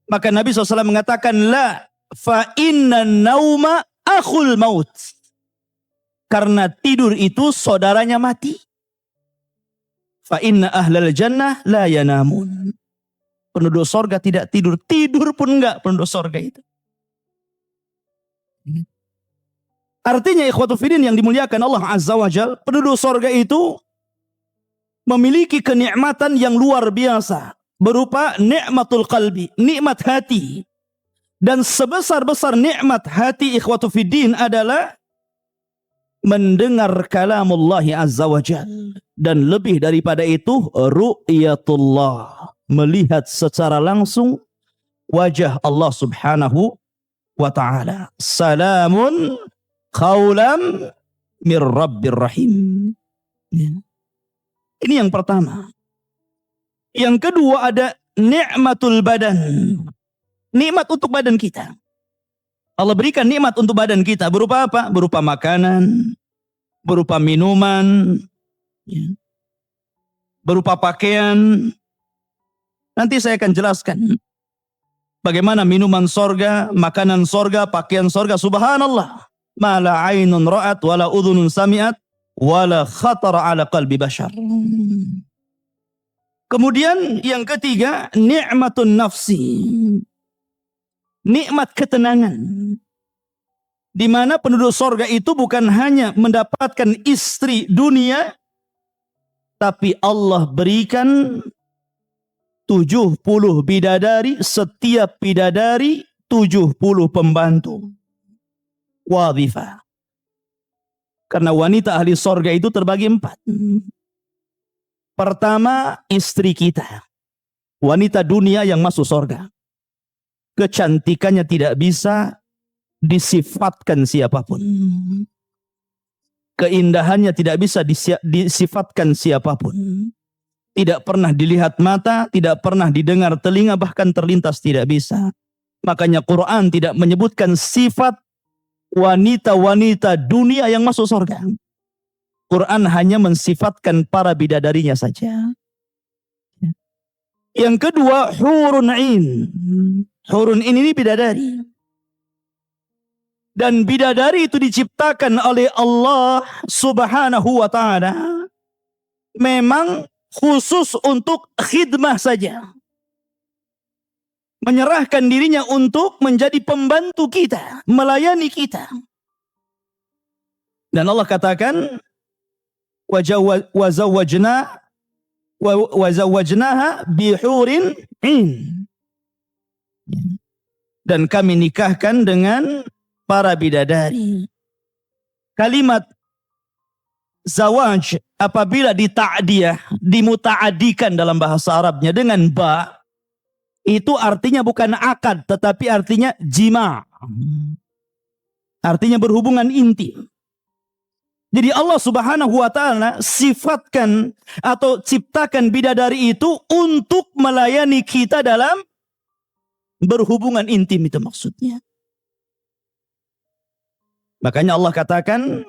Speaker 2: Maka Nabi SAW mengatakan, la, fa inna nauma akhul maut. Karena tidur itu saudaranya mati. Fa inna ahlal jannah la yanamun. Penduduk sorga tidak tidur. Tidur pun enggak penduduk sorga itu. Artinya ikhwatu fiddin yang dimuliakan Allah Azza wa Jal, penduduk sorga itu memiliki kenikmatan yang luar biasa. Berupa nikmatul qalbi, nikmat hati. Dan sebesar-besar nikmat hati ikhwatu fiddin adalah mendengar kalamullahi Azza wa Jal. Dan lebih daripada itu, ru'yatullah. Melihat secara langsung wajah Allah subhanahu wa ta'ala. Salamun qawlam mir rabbir rahim. Ini yang pertama. Yang kedua ada nikmatul badan. Nikmat untuk badan kita. Allah berikan nikmat untuk badan kita. Berupa apa? Berupa makanan, berupa minuman, berupa pakaian. Nanti saya akan jelaskan bagaimana minuman sorga, makanan sorga, pakaian sorga. Subhanallah, ma la ainun ra'at, wala udhunun sami'at, wala khatara ala qalbi bashar. Kemudian yang ketiga, ni'matun nafsi. Nikmat ketenangan. Di mana penduduk sorga itu bukan hanya mendapatkan istri dunia, tapi Allah berikan 70 bidadari, setiap bidadari 70 pembantu. Wadhifah. Karena wanita ahli sorga itu terbagi 4. Pertama, istri kita. Wanita dunia yang masuk sorga. Kecantikannya tidak bisa disifatkan siapapun. Keindahannya tidak bisa disifatkan siapapun. Tidak pernah dilihat mata, tidak pernah didengar telinga, bahkan terlintas tidak bisa. Makanya Quran tidak menyebutkan sifat wanita-wanita dunia yang masuk surga. Quran hanya mensifatkan para bidadarinya saja. Yang kedua, hurun ain. Hurun ini bidadari. Dan bidadari itu diciptakan oleh Allah subhanahu wa ta'ala. Memang khusus untuk khidmah saja. menyerahkan dirinya untuk menjadi pembantu kita, melayani kita. Dan Allah katakan, wazawwajnaha bihurin in. Dan kami nikahkan dengan para bidadari. Kalimat zawaj apabila dimuta'adikan dalam bahasa Arabnya dengan ba, itu artinya bukan akad, tetapi artinya jima. Artinya berhubungan intim. Jadi Allah Subhanahu wa ta'ala sifatkan atau ciptakan bidadari itu untuk melayani kita dalam berhubungan intim, itu maksudnya. Makanya Allah katakan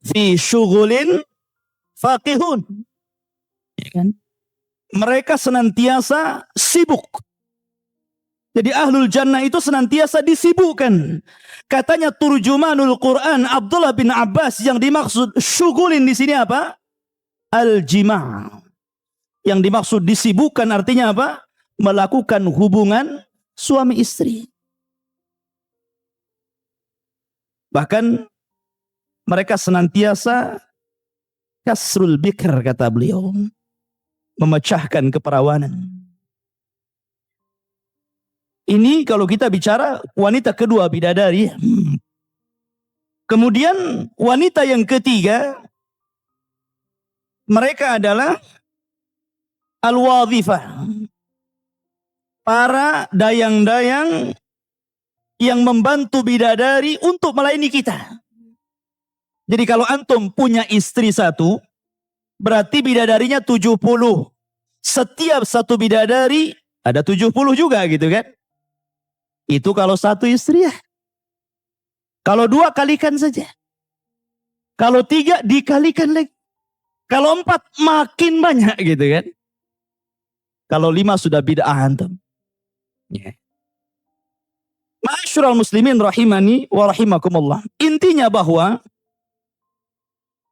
Speaker 2: fi syughulin faqihun. Ya kan? Mereka senantiasa sibuk. Jadi ahlul jannah itu senantiasa disibukkan. Katanya turjumanul Quran Abdullah bin Abbas, yang dimaksud syughulin di sini apa? Al-jima'. Yang dimaksud disibukkan artinya apa? Melakukan hubungan suami istri. Bahkan mereka senantiasa kasrul bikr, kata beliau, memecahkan keperawanan. Ini kalau kita bicara wanita kedua, bidadari. Kemudian wanita yang ketiga, mereka adalah al-wadhifah, para dayang-dayang yang membantu bidadari untuk melayani kita. Jadi kalau antum punya istri satu, berarti bidadarinya 70. Setiap satu bidadari ada 70 juga gitu kan. Itu kalau satu istri ya. Kalau dua kalikan saja. Kalau tiga dikalikan lagi. Kalau empat makin banyak gitu kan. Kalau lima sudah bid'ah antum. Ya. Ma'asyiral muslimin rahimani wa rahimakumullah. Intinya bahwa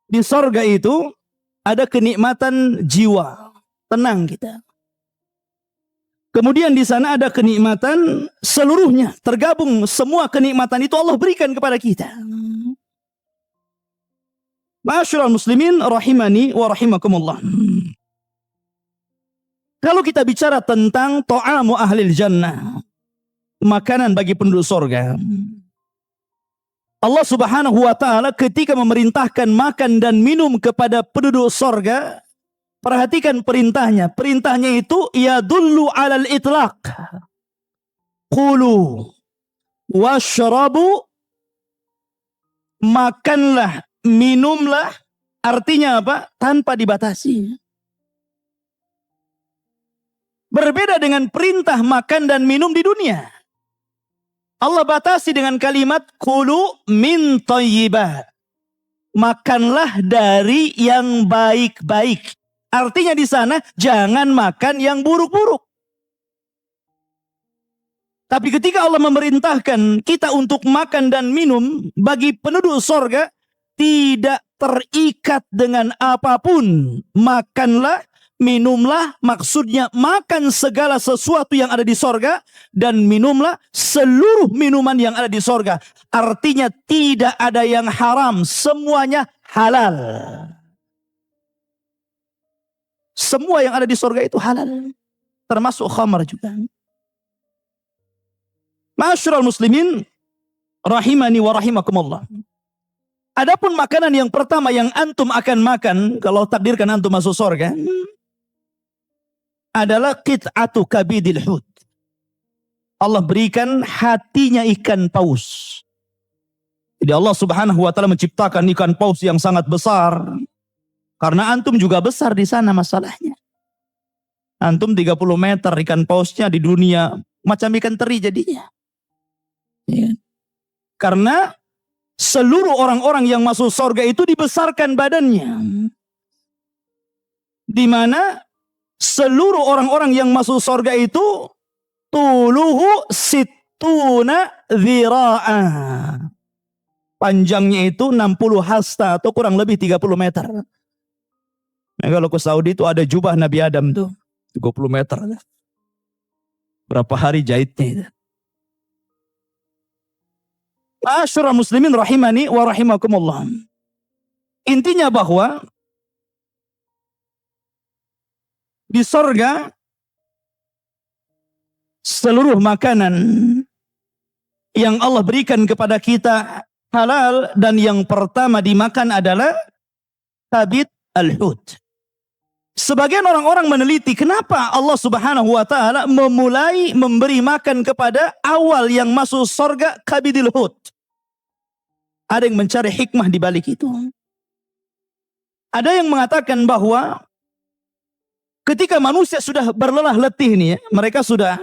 Speaker 2: di sorga itu ada kenikmatan jiwa. Tenang kita. Kemudian di sana ada kenikmatan seluruhnya, tergabung semua kenikmatan itu Allah berikan kepada kita. Ma'asyiral muslimin rahimani wa rahimakumullah. Kalau kita bicara tentang ta'amu ahlil jannah, makanan bagi penduduk surga, Allah Subhanahu wa ta'ala ketika memerintahkan makan dan minum kepada penduduk surga, perhatikan perintahnya. Perintahnya itu yadullu alal itlaq. Qulu washrabu, makanlah, minumlah. Artinya apa? Tanpa dibatasi. Berbeda dengan perintah makan dan minum di dunia. Allah batasi dengan kalimat qulu min thayyibat. Makanlah dari yang baik-baik. Artinya di sana jangan makan yang buruk-buruk. Tapi ketika Allah memerintahkan kita untuk makan dan minum, bagi penduduk sorga tidak terikat dengan apapun. Makanlah, minumlah, maksudnya makan segala sesuatu yang ada di sorga, dan minumlah seluruh minuman yang ada di sorga. Artinya tidak ada yang haram, semuanya halal. Semua yang ada di surga itu halal. Termasuk khamar juga. Ma'asyiral muslimin rahimani wa rahimakumullah. Adapun makanan yang pertama yang antum akan makan kalau takdirkan antum masuk surga adalah qit'atu kabidil hut. Allah berikan hatinya ikan paus. Jadi Allah Subhanahu wa ta'ala menciptakan ikan paus yang sangat besar. Karena antum juga besar di sana masalahnya. Antum 30 meter, ikan pausnya di dunia macam ikan teri jadinya. Ya. Karena seluruh orang-orang yang masuk surga itu dibesarkan badannya. Di mana seluruh orang-orang yang masuk surga itu tuluhu sittuna dhira'a. Panjangnya itu 60 hasta atau kurang lebih 30 meter. Nah, kalau ke Saudi itu ada jubah Nabi Adam tuh 30 meter. Berapa hari jahitnya itu. Ma'asyiral muslimin rahimani wa rahimakumullah. Intinya bahwa di sorga seluruh makanan yang Allah berikan kepada kita halal, dan yang pertama dimakan adalah kabid al-hut. Sebagian orang-orang meneliti kenapa Allah Subhanahu wa taala memulai memberi makan kepada awal yang masuk sorga kabidil hut. Ada yang mencari hikmah di balik itu. Ada yang mengatakan bahwa ketika manusia sudah berlelah letih nih ya, mereka sudah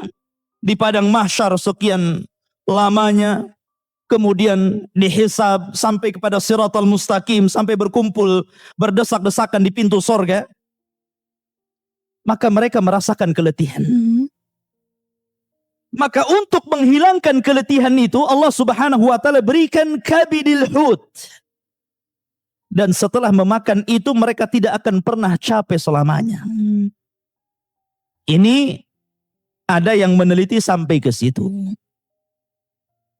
Speaker 2: di padang mahsyar sekian lamanya, kemudian dihisab sampai kepada siratal mustaqim, sampai berkumpul berdesak-desakan di pintu sorga, maka mereka merasakan keletihan. Maka untuk menghilangkan keletihan itu Allah Subhanahu wa taala berikan kabidil hut. Dan setelah memakan itu mereka tidak akan pernah capek selamanya. Ini ada yang meneliti sampai ke situ.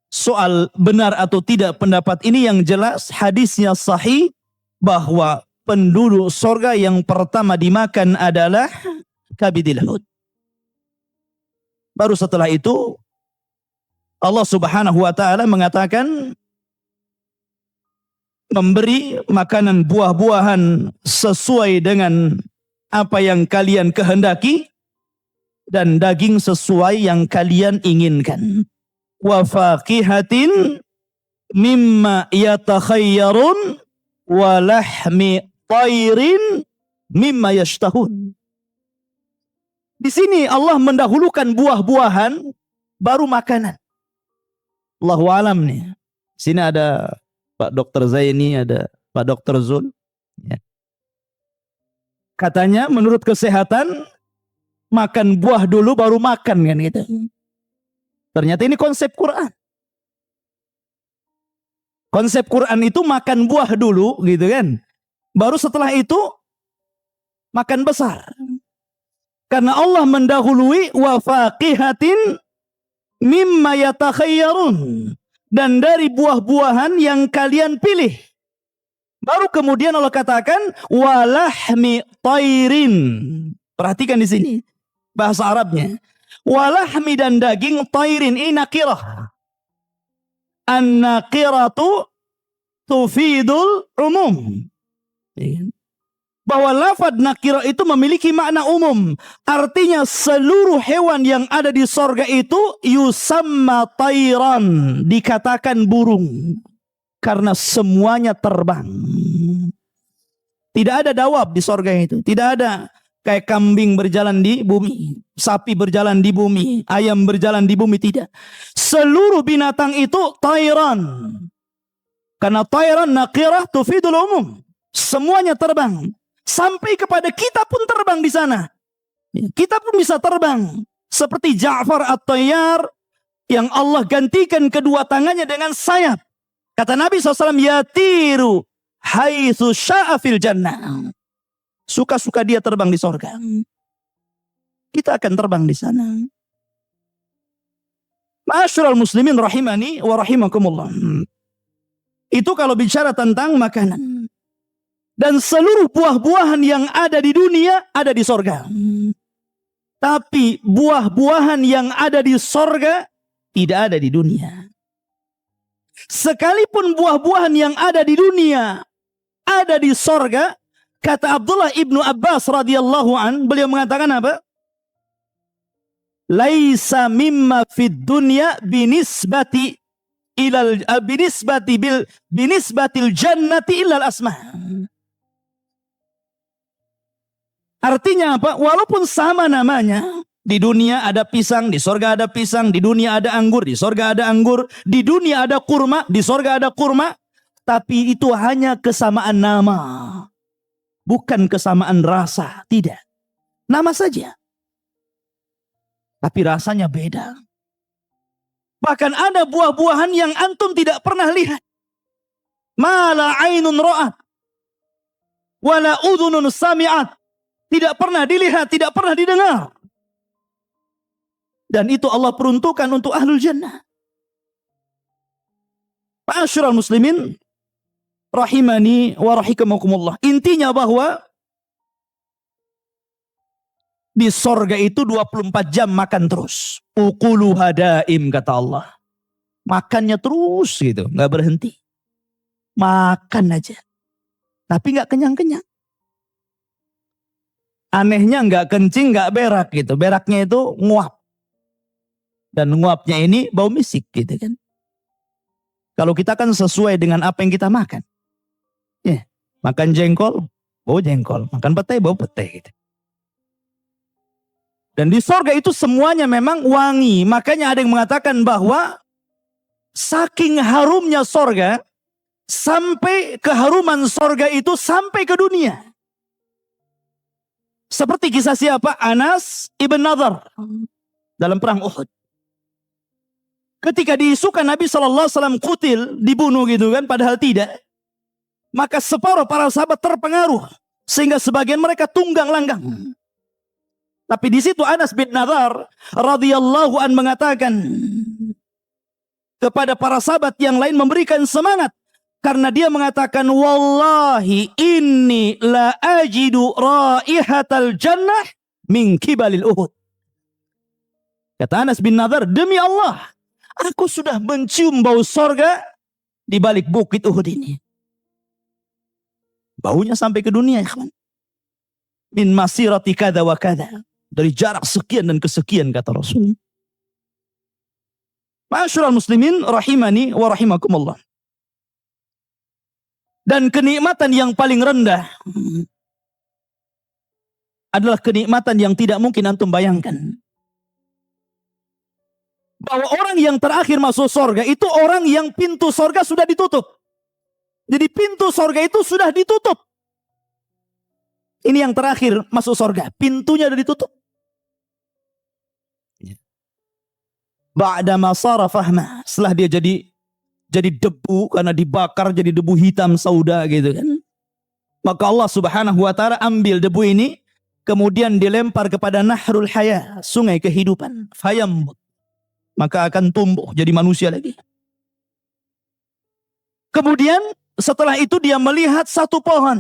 Speaker 2: Soal benar atau tidak pendapat ini, yang jelas hadisnya sahih bahwa penduduk sorga yang pertama dimakan adalah kabidil hut. Baru setelah itu Allah Subhanahu wa taala mengatakan memberi makanan buah-buahan sesuai dengan apa yang kalian kehendaki, dan daging sesuai yang kalian inginkan. Wa faqihatin mimma yatakhayyarun wa lahmi tayrin mimma yashtahun. Di sini Allah mendahulukan buah-buahan baru makanan. Allahu alam nih. Sini ada Pak Dr. Zaini, ada Pak Dr. Zul. Ya. Katanya menurut kesehatan makan buah dulu baru makan kan gitu. Ternyata ini konsep Quran. Konsep Quran itu makan buah dulu gitu kan. Baru setelah itu makan besar. Karena Allah mendahului wa faqihatin mimma yatakhayyarun, dan dari buah-buahan yang kalian pilih. Baru kemudian Allah katakan walahmi tayrin. Perhatikan di sini bahasa Arabnya. Walahmi, dan daging, tayrin ini nakirah. An-nakiratu tufidul umum. Bahwa lafad nakirah itu memiliki makna umum. Artinya seluruh hewan yang ada di sorga itu yusamma tayran, dikatakan burung. Karena semuanya terbang. Tidak ada dawab di sorga itu. Tidak ada kayak kambing berjalan di bumi, sapi berjalan di bumi, ayam berjalan di bumi, tidak. Seluruh binatang itu tayran. Karena tayran nakirah tufidul umum. Semuanya terbang. Sampai kepada kita pun terbang di sana. Kita pun bisa terbang. Seperti Ja'far at-Tayyar yang Allah gantikan kedua tangannya dengan sayap. Kata Nabi SAW, yatiru haitsu sya'a fil jannah. Suka-suka dia terbang di sorga. Kita akan terbang di sana. Ma'asyiral muslimin rahimani wa rahimakumullah. Itu kalau bicara tentang makanan. Dan seluruh buah-buahan yang ada di dunia ada di sorga. Tapi buah-buahan yang ada di sorga tidak ada di dunia. Sekalipun buah-buahan yang ada di dunia ada di sorga, kata Abdullah ibnu Abbas radhiyallahu an, beliau mengatakan apa? Laisa mimma fid dunya binisbati ilal binisbatil jannati illal asma. Artinya apa? Walaupun sama namanya, di dunia ada pisang, di sorga ada pisang, di dunia ada anggur, di sorga ada anggur, di dunia ada kurma, di sorga ada kurma, tapi itu hanya kesamaan nama, bukan kesamaan rasa, tidak. Nama saja, tapi rasanya beda. Bahkan ada buah-buahan yang antum tidak pernah lihat. Ma la ainun ra'at, wala udhunun sami'at. Tidak pernah dilihat, tidak pernah didengar. Dan itu Allah peruntukkan untuk ahlul jannah. Ma'asyiral muslimin rahimani wa rahimakumullah. Intinya bahwa di sorga itu 24 jam makan terus. Ukuluha daim, kata Allah. Makannya terus gitu, nggak berhenti. Makan aja. Tapi nggak kenyang-kenyang. Anehnya nggak kencing, nggak berak gitu. Beraknya itu nguap. Dan nguapnya ini bau misik gitu kan. Kalau kita kan sesuai dengan apa yang kita makan. Ya, makan jengkol, bau jengkol. Makan petai, bau petai gitu. Dan di sorga itu semuanya memang wangi. Makanya ada yang mengatakan bahwa saking harumnya sorga, sampai keharuman sorga itu sampai ke dunia. Seperti kisah siapa? Anas ibn Nadhr dalam perang Uhud. Ketika diisukan Nabi SAW kutil, dibunuh gitu kan, padahal tidak. Maka separuh para sahabat terpengaruh. Sehingga sebagian mereka tunggang langgang. Tapi di situ Anas bin Nadhr radhiyallahu an mengatakan kepada para sahabat yang lain, memberikan semangat. Karena dia mengatakan, wallahi inni la ajidu raihatal jannah min kibalil Uhud. Kata Anas bin Nadhr, demi Allah, aku sudah mencium bau sorga di balik bukit Uhud ini. Baunya sampai ke dunia, ya kawan. Min masirati kada wa kada. Dari jarak sekian dan kesekian, kata Rasul. Ma'asyiral muslimin rahimani wa rahimakumullah. Dan kenikmatan yang paling rendah adalah kenikmatan yang tidak mungkin antum bayangkan. Bahwa orang yang terakhir masuk sorga itu orang yang pintu sorga sudah ditutup. Jadi pintu sorga itu sudah ditutup. Ini yang terakhir masuk sorga, pintunya sudah ditutup. Ba'da ma sara fahma, setelah dia jadi debu karena dibakar jadi debu hitam sauda gitu kan. Maka Allah Subhanahu wa taala ambil debu ini kemudian dilempar kepada nahrul haya, sungai kehidupan. Fayambut, maka akan tumbuh jadi manusia lagi. Kemudian setelah itu dia melihat satu pohon.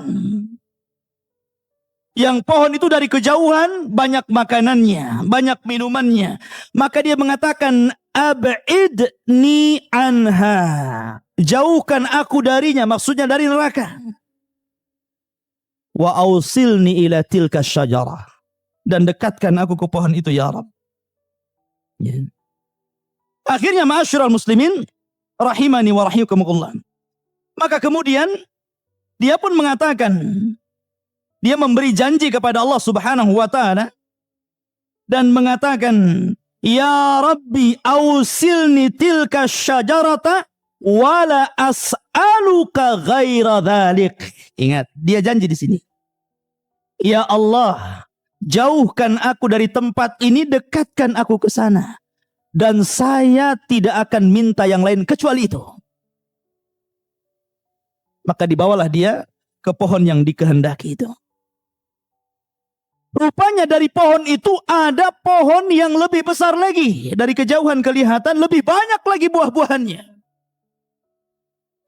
Speaker 2: Yang pohon itu dari kejauhan banyak makanannya, banyak minumannya. Maka dia mengatakan, ab'idni anha. Jauhkan aku darinya, maksudnya dari neraka. Wa ausilni ila tilka syajarah. Dan dekatkan aku ke pohon itu, ya Rabb. Ya. Akhirnya ma'asyiral muslimin rahimani wa rahimakumullah. Maka kemudian dia pun mengatakan, dia memberi janji kepada Allah Subhanahu wa taala dan mengatakan, ya Rabbi ausilni tilka syajarata wala as'aluka ghaira dhalik. Ingat, dia janji di sini. Ya Allah, jauhkan aku dari tempat ini, dekatkan aku ke sana. Dan saya tidak akan minta yang lain kecuali itu. Maka dibawalah dia ke pohon yang dikehendaki itu. Rupanya dari pohon itu ada pohon yang lebih besar lagi. Dari kejauhan kelihatan lebih banyak lagi buah-buahannya.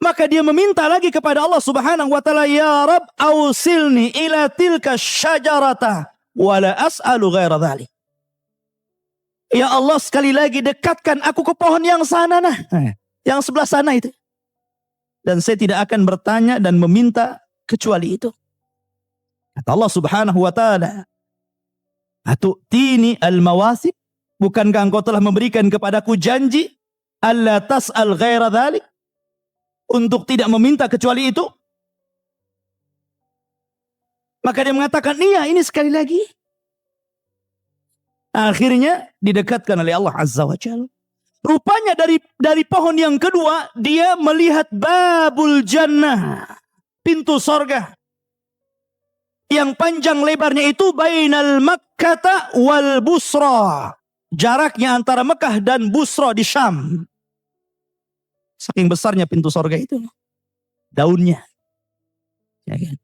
Speaker 2: Maka dia meminta lagi kepada Allah Subhanahu wa taala, ya Rabb ausilni ila tilka syajarata wala as'alu ghaira dhalik. Ya Allah, sekali lagi dekatkan aku ke pohon yang sana nah. Yang sebelah sana itu. Dan saya tidak akan bertanya dan meminta kecuali itu. Kata Allah Subhanahu wa taala, atu'tini al-mawasib, bukankah engkau telah memberikan kepadaku janji alla tas'al ghaira dhalik, untuk tidak meminta kecuali itu? Maka dia mengatakan, iya, ini sekali lagi. Akhirnya didekatkan oleh Allah Azza wa Jalla. Rupanya dari pohon yang kedua dia melihat babul jannah, pintu sorga. Yang panjang lebarnya itu bainal Makkah wal Busra. Jaraknya antara Mekah dan Busra di Syam. Saking besarnya pintu sorga itu. Daunnya. Ya kan?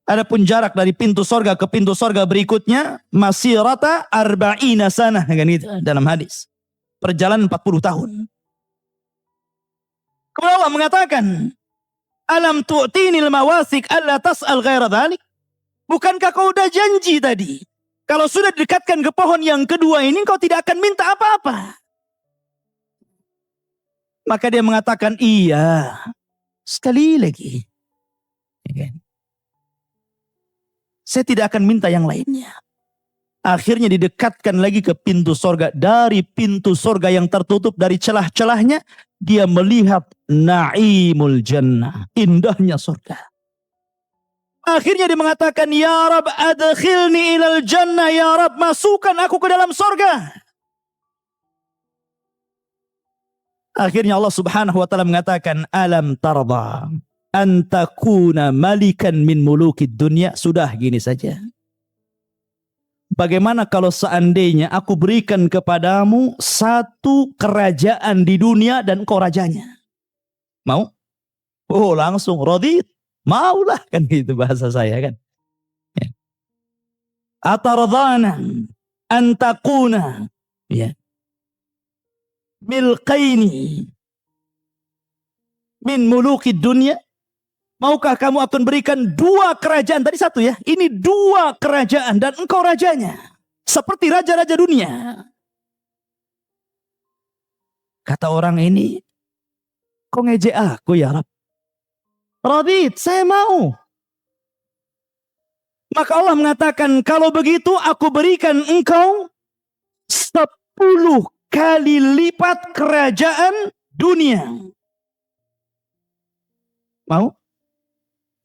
Speaker 2: Adapun jarak dari pintu sorga ke pintu sorga berikutnya masirata arba'ina sanah, kan itu dalam hadis. Perjalanan 40 tahun. Kemudian Allah mengatakan, alam tu'tinil mawasik alla tas'al ghaira dhalik. Bukankah kau udah janji tadi, kalau sudah didekatkan ke pohon yang kedua ini kau tidak akan minta apa-apa. Maka dia mengatakan, iya. Sekali lagi. Saya tidak akan minta yang lainnya. Akhirnya didekatkan lagi ke pintu sorga. Dari pintu sorga yang tertutup dari celah-celahnya, dia melihat na'imul jannah. Indahnya sorga. Akhirnya dia mengatakan, ya Rab adkhilni ilal jannah, ya Rab masukkan aku ke dalam sorga. Akhirnya Allah subhanahu wa ta'ala mengatakan, alam tarda antakuna malikan min mulukid dunya. Sudah gini saja. Bagaimana kalau seandainya aku berikan kepadamu satu kerajaan di dunia dan kau rajanya? Mau? Oh langsung radit. Maulah, kan gitu bahasa saya kan. Ya. Atardana antakuna ya milkaini min mulukid dunya. Maukah kamu akan berikan dua kerajaan? Tadi satu ya. Ini dua kerajaan dan engkau rajanya. Seperti raja-raja dunia. Kata orang ini, kok ngejek aku ya Rab? Radit, saya mau. Maka Allah mengatakan, kalau begitu aku berikan engkau 10 kali lipat kerajaan dunia. Mau?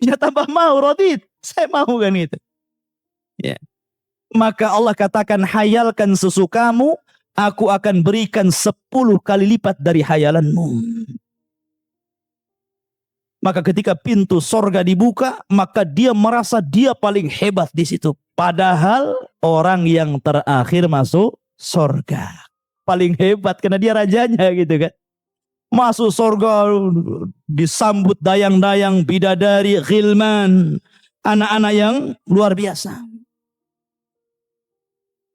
Speaker 2: Ya tambah mau, Radit. Saya mau kan itu. Ya. Maka Allah katakan, hayalkan sesukamu, aku akan berikan 10 kali lipat dari hayalanmu. Maka ketika pintu sorga dibuka, maka dia merasa dia paling hebat di situ. Padahal orang yang terakhir masuk sorga paling hebat karena dia rajanya gitu kan. Masuk sorga disambut dayang-dayang, bidadari, ghilman, anak-anak yang luar biasa.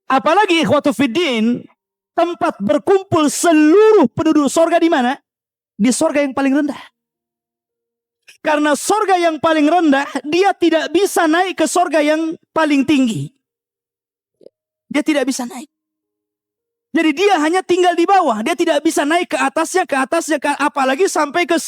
Speaker 2: Apalagi ikhwatu fiddin, tempat berkumpul seluruh penduduk sorga di mana? Di sorga yang paling rendah. Karena sorga yang paling rendah, dia tidak bisa naik ke sorga yang paling tinggi. Dia tidak bisa naik. Jadi dia hanya tinggal di bawah. Dia tidak bisa naik ke atasnya, apalagi sampai ke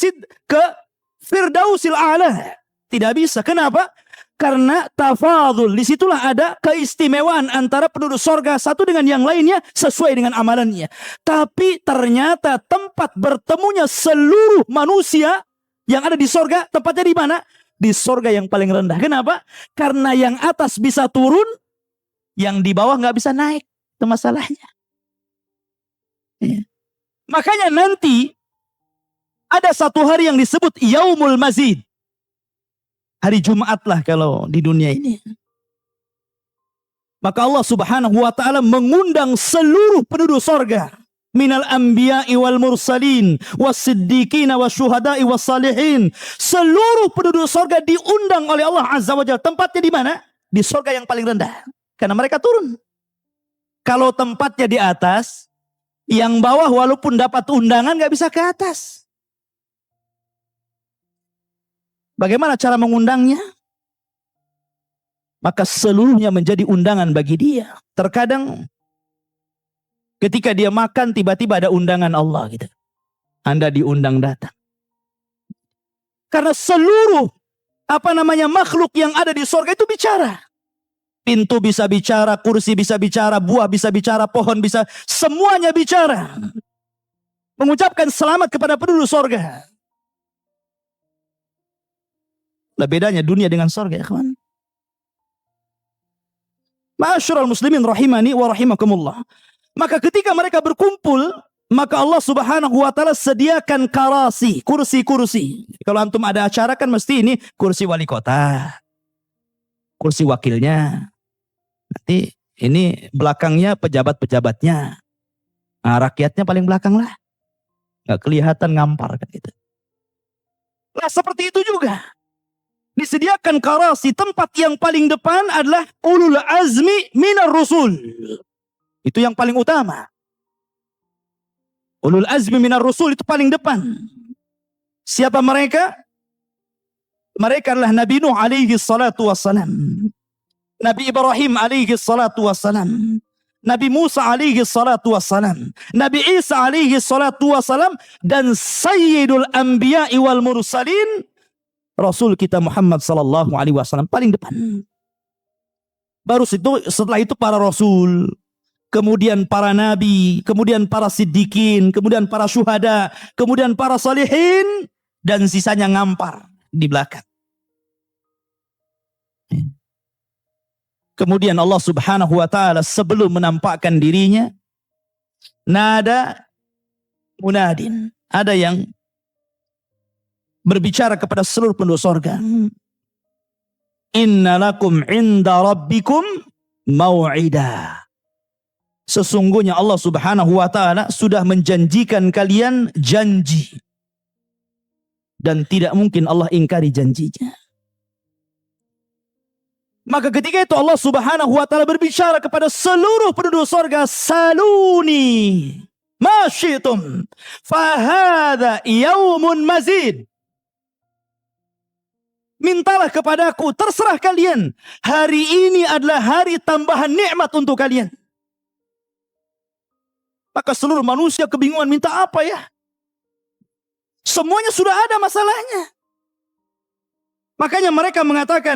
Speaker 2: Firdausil A'la. Tidak bisa. Kenapa? Karena tafadhul. Disitulah ada keistimewaan antara penduduk sorga satu dengan yang lainnya sesuai dengan amalannya. Tapi ternyata tempat bertemunya seluruh manusia yang ada di sorga, tempatnya di mana? Di sorga yang paling rendah. Kenapa? Karena yang atas bisa turun, yang di bawah nggak bisa naik. Itu masalahnya. Ya. Makanya nanti ada satu hari yang disebut Yaumul Mazid. Hari Jumat lah kalau di dunia ini. Maka Allah subhanahu wa ta'ala mengundang seluruh penduduk sorga. Minal anbiya'i wal mursalin, was siddiqina was syuhada'i was salihin. Seluruh penduduk sorga diundang oleh Allah azza wa jalla. Tempatnya di mana? Di sorga yang paling rendah. Karena mereka turun. Kalau tempatnya di atas, yang bawah walaupun dapat undangan gak bisa ke atas. Bagaimana cara mengundangnya? Maka seluruhnya menjadi undangan bagi dia. Terkadang ketika dia makan tiba-tiba ada undangan Allah gitu. Anda diundang datang. Karena seluruh makhluk yang ada di surga itu bicara. Pintu bisa bicara, kursi bisa bicara, buah bisa bicara, pohon bisa, semuanya bicara. Mengucapkan selamat kepada penduduk surga. Lah bedanya dunia dengan surga ya kawan. Ma'asyiral muslimin rahimani wa rahimakumullah. Maka ketika mereka berkumpul, maka Allah subhanahu wa ta'ala sediakan karasi, kursi-kursi. Kalau antum ada acara kan mesti ini kursi wali kota, kursi wakilnya. Nanti ini belakangnya pejabat-pejabatnya. Nah, rakyatnya paling belakang lah. Nggak kelihatan ngampar kan gitu. Nah seperti itu juga. disediakan karasi, tempat yang paling depan adalah ulul azmi minar rusul. Itu yang paling utama. Ulul azmi minar rusul itu paling depan. Siapa mereka? Mereka adalah Nabi Nuh alaihi salatu wassalam, Nabi Ibrahim alaihi salatu wassalam, Nabi Musa alaihi salatu wassalam, Nabi Isa alaihi salatu wassalam, dan Sayyidul Anbiya'i wal Mursalin, Rasul kita Muhammad sallallahu alaihi wasallam paling depan. Baru setelah itu para rasul, kemudian para nabi, kemudian para siddiqin, kemudian para syuhada, kemudian para salihin, dan sisanya ngampar di belakang. Kemudian Allah subhanahu wa ta'ala sebelum menampakkan dirinya, nada munadin, ada yang berbicara kepada seluruh penduduk sorga. Inna lakum inda rabbikum mau'ida. Sesungguhnya Allah subhanahu wa ta'ala sudah menjanjikan kalian janji. Dan tidak mungkin Allah ingkari janjinya. Maka ketika itu Allah subhanahu wa ta'ala berbicara kepada seluruh penduduk sorga, saluni ma syi'tum fahadha yaumun mazid. Mintalah kepadaku, terserah kalian. Hari ini adalah hari tambahan nikmat untuk kalian. Maka seluruh manusia kebingungan, minta apa ya? Semuanya sudah ada masalahnya. Makanya mereka mengatakan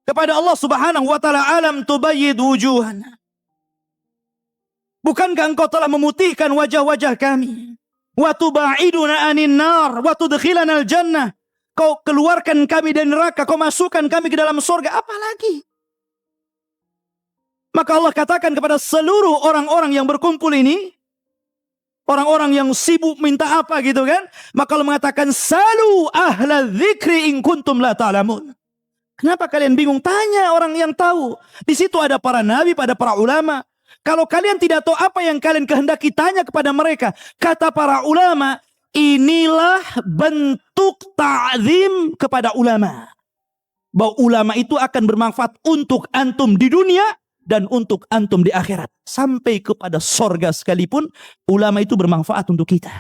Speaker 2: kepada Allah subhanahu wa ta'ala, alam tubayyid wujuhana. Bukankah engkau telah memutihkan wajah-wajah kami? Wa tuba'iduna anin nar, wa tudkhilana al-jannah. Kau keluarkan kami dari neraka, kau masukkan kami ke dalam surga. Apa lagi? Maka Allah katakan kepada seluruh orang-orang yang berkumpul ini, orang-orang yang sibuk minta apa gitu kan, maka Allah mengatakan, salu ahla dzikri in kuntum la ta'lamun. Kenapa kalian bingung? Tanya orang yang tahu. Di situ ada para nabi, ada para ulama. Kalau kalian tidak tahu apa yang kalian kehendaki, tanya kepada mereka. Kata para ulama, inilah bentuk ta'zim kepada ulama. Bahwa ulama itu akan bermanfaat untuk antum di dunia dan untuk antum di akhirat. Sampai kepada sorga sekalipun, ulama itu bermanfaat untuk kita.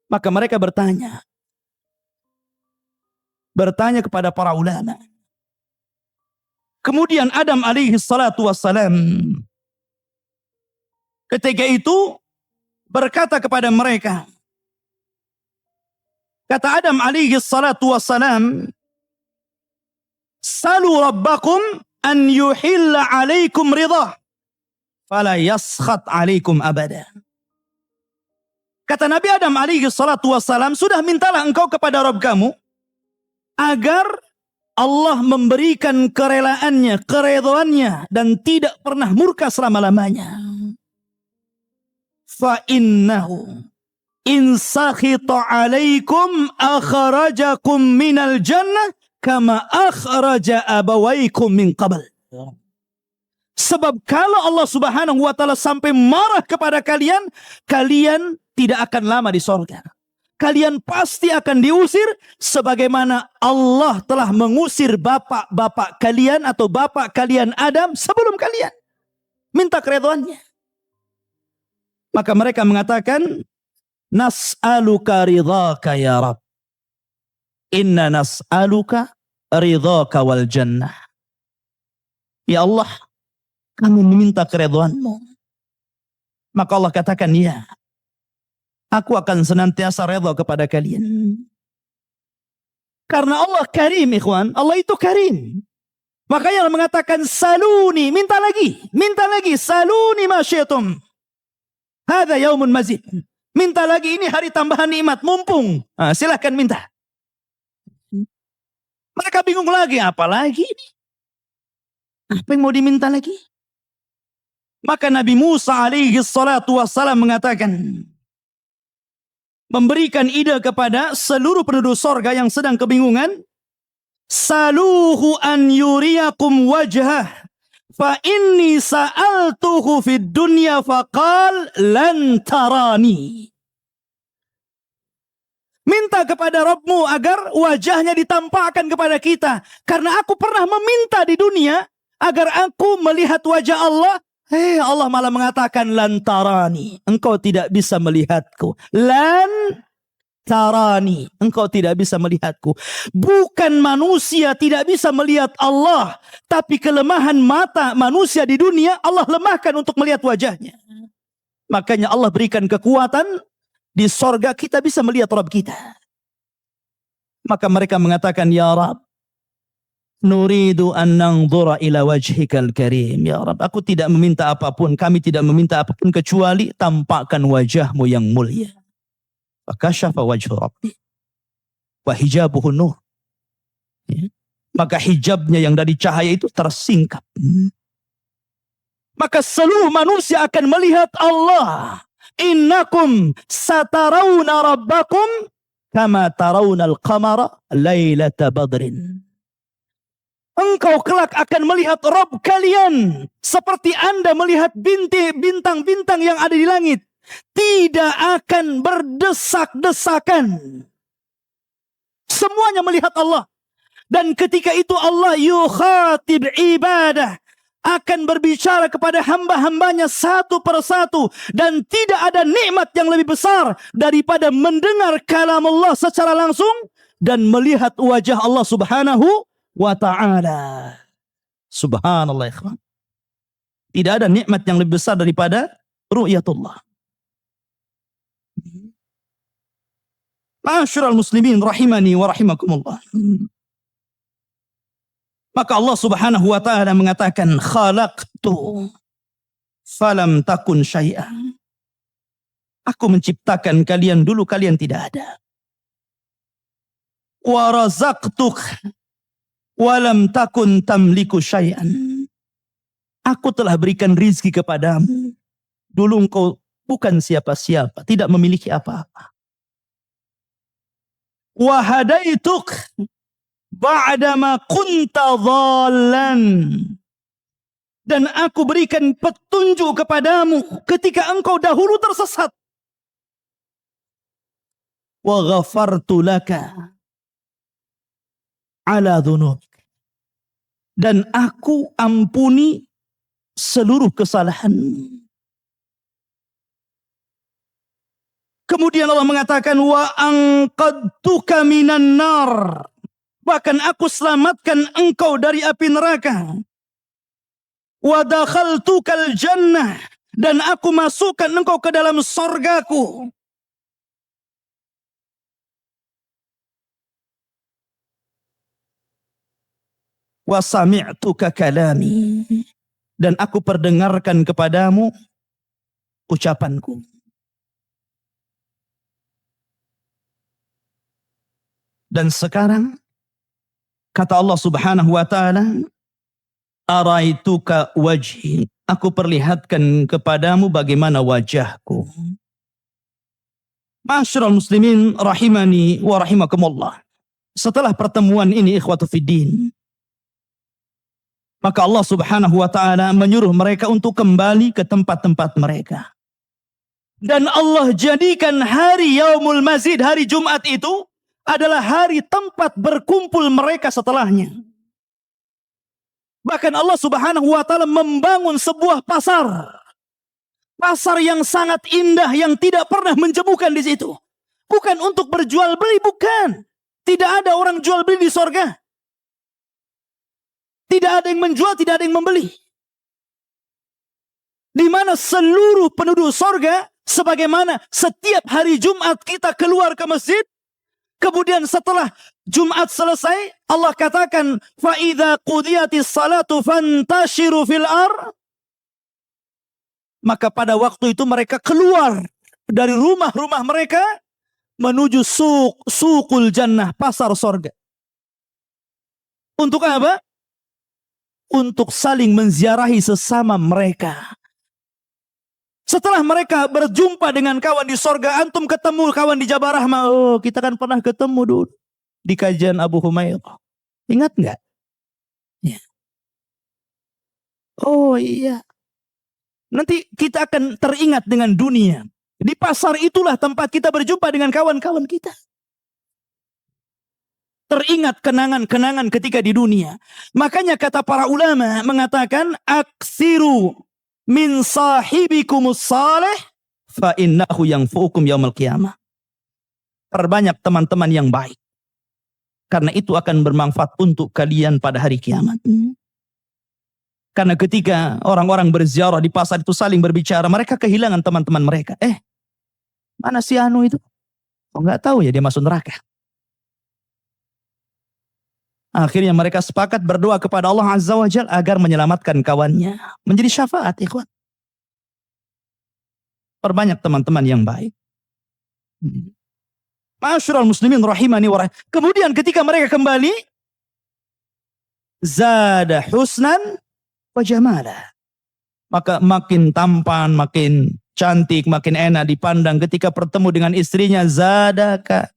Speaker 2: Maka mereka bertanya kepada para ulama. Kemudian Adam alaihi salatu wassalam ketika itu berkata kepada mereka, kata Adam alaihi salatu wassalam, salu rabbakum an yuhilla alaikum ridha fala yaskhat alaikum abada. Kata Nabi Adam alaihi salatu wassalam, sudah mintalah engkau kepada Rabb kamu agar Allah memberikan kerelaannya, keredoannya, dan tidak pernah murka selama-lamanya. Fa innahu in sakhita alaikum akhrajakum minal jannah kama akhraja abawaikum min qabl. Sebab kalau Allah subhanahu wa ta'ala sampai marah kepada kalian, kalian tidak akan lama di surga. Kalian pasti akan diusir sebagaimana Allah telah mengusir bapak-bapak kalian atau bapak kalian Adam sebelum kalian. Minta keridhaannya. Maka mereka mengatakan, nas'aluka ridhaka ya Rabb. Inna nas'aluka ridhaka wal jannah. Ya Allah, kami meminta keridhaanmu. Maka Allah katakan, ya, aku akan senantiasa redha kepada kalian. Karena Allah karim, ikhwan. Allah itu karim. Makanya Allah mengatakan, saluni, minta lagi, saluni ma syi'tum. Hadza yaumun mazid. Minta lagi, ini hari tambahan nikmat, mumpung. Silahkan minta. Mereka bingung lagi, apa lagi ini? Apa yang mau diminta lagi? Maka Nabi Musa alaihi salatu wassalam mengatakan, memberikan ide kepada seluruh penduduk sorga yang sedang kebingungan, saluhu an yuriyakum wajhah fa inni sa'altuhu fid dunya faqal lan tarani. Minta kepada Rabbmu agar wajahnya ditampakkan kepada kita. Karena aku pernah meminta di dunia agar aku melihat wajah Allah. Allah malah mengatakan lan tarani. Engkau tidak bisa melihatku. Lan tarani. Engkau tidak bisa melihatku. Bukan manusia tidak bisa melihat Allah. Tapi kelemahan mata manusia di dunia Allah lemahkan untuk melihat wajahnya. Makanya Allah berikan kekuatan. Di sorga kita bisa melihat Rabb kita. Maka mereka mengatakan, ya Rabb, nuridu an nangdura ila wajhikal karim. Ya Rabb, aku tidak meminta apapun, kami tidak meminta apapun kecuali tampakkan wajahmu yang mulia. Fakashafa wajhu Rabbi wa hijabuhu nur. Maka hijabnya yang dari cahaya itu tersingkap. Maka seluruh manusia akan melihat Allah. Innakum satarawna rabbakum kama tarawna al-qamara laylata badrin. Engkau kelak akan melihat Rabb kalian seperti Anda melihat bintang-bintang yang ada di langit. Tidak akan berdesak-desakan. Semuanya melihat Allah. Dan ketika itu Allah yukhatib ibadah. Akan berbicara kepada hamba-hambanya satu persatu. Dan tidak ada nikmat yang lebih besar daripada mendengar kalam Allah secara langsung. Dan melihat wajah Allah subhanahu wa ta'ala. Subhanallah ikhwan. Tidak ada nikmat yang lebih besar daripada ru'yatullah. Ma'asyiral muslimin rahimani wa rahimakumullah. Maka Allah subhanahu wa ta'ala mengatakan, khalaqtu falam takun syai'an. Aku menciptakan kalian dulu kalian tidak ada. Wa razaqtuk walam takun tamliku syai'an. Aku telah berikan rizki kepadamu. Dulu engkau bukan siapa-siapa, tidak memiliki apa-apa. Wa hadaituk ba'dama kunta dhallan. Dan aku berikan petunjuk kepadamu ketika engkau dahulu tersesat. Wa ghafartu laka ala dhunub. Dan aku ampuni seluruh kesalahanmu. Kemudian Allah mengatakan, wa anqadtuka minan nar. Bahkan aku selamatkan engkau dari api neraka. Wa dakhaltukal jannah. Dan aku masukkan engkau ke dalam sorgaku. Wa sami'tuka kalami. Dan aku perdengarkan kepadamu ucapanku. Dan sekarang kata Allah subhanahu wa ta'ala, araituka wajhi. Aku perlihatkan kepadamu bagaimana wajahku. Ma'asyiral muslimin rahimani wa rahimakumullah. Setelah pertemuan ini ikhwatu fiddin, maka Allah subhanahu wa ta'ala menyuruh mereka untuk kembali ke tempat-tempat mereka. Dan Allah jadikan hari Yaumul Mazid, hari Jumat itu adalah hari tempat berkumpul mereka setelahnya. Bahkan Allah subhanahu wa ta'ala membangun sebuah pasar. Pasar yang sangat indah yang tidak pernah menjemukan di situ. Bukan untuk berjual beli, bukan. Tidak ada orang jual beli di sorga. Tidak ada yang menjual, tidak ada yang membeli. Di mana seluruh penduduk sorga, sebagaimana setiap hari Jumat kita keluar ke masjid, kemudian setelah Jumat selesai, Allah katakan, فَإِذَا قُضِيَتِ الصَّلَاةُ فَانْتَشِرُوا فِي الْأَرْضِ. Maka pada waktu itu mereka keluar dari rumah-rumah mereka menuju suqul jannah, pasar sorga. Untuk apa? Untuk saling menziarahi sesama mereka. Setelah mereka berjumpa dengan kawan di sorga, antum ketemu kawan di Jabal Rahmah. Oh, kita kan pernah ketemu dulu di kajian Abu Humairah. Ingat nggak? Ya. Oh iya. Nanti kita akan teringat dengan dunia. Di pasar itulah tempat kita berjumpa dengan kawan-kawan kita. teringat kenangan-kenangan ketika di dunia. Makanya kata para ulama mengatakan, aksiru min sahibikumus salih fa innahu yanfu'ukum yaumal qiyamah. Perbanyak teman-teman yang baik, karena itu akan bermanfaat untuk kalian pada hari kiamat. Karena ketika orang-orang berziarah di pasar itu saling berbicara, mereka kehilangan teman-teman mereka. Mana si Anu itu? Oh, nggak tahu ya, dia masuk neraka. Akhirnya mereka sepakat berdoa kepada Allah Azza wa Jalla agar menyelamatkan kawannya. Menjadi syafaat, ikhwan. Perbanyak teman-teman yang baik. Ma'asyiral muslimin rahimani wa rahimah. Kemudian ketika mereka kembali, zada husnan wa jamala. Maka makin tampan, makin cantik, makin enak dipandang ketika bertemu dengan istrinya. Zadaka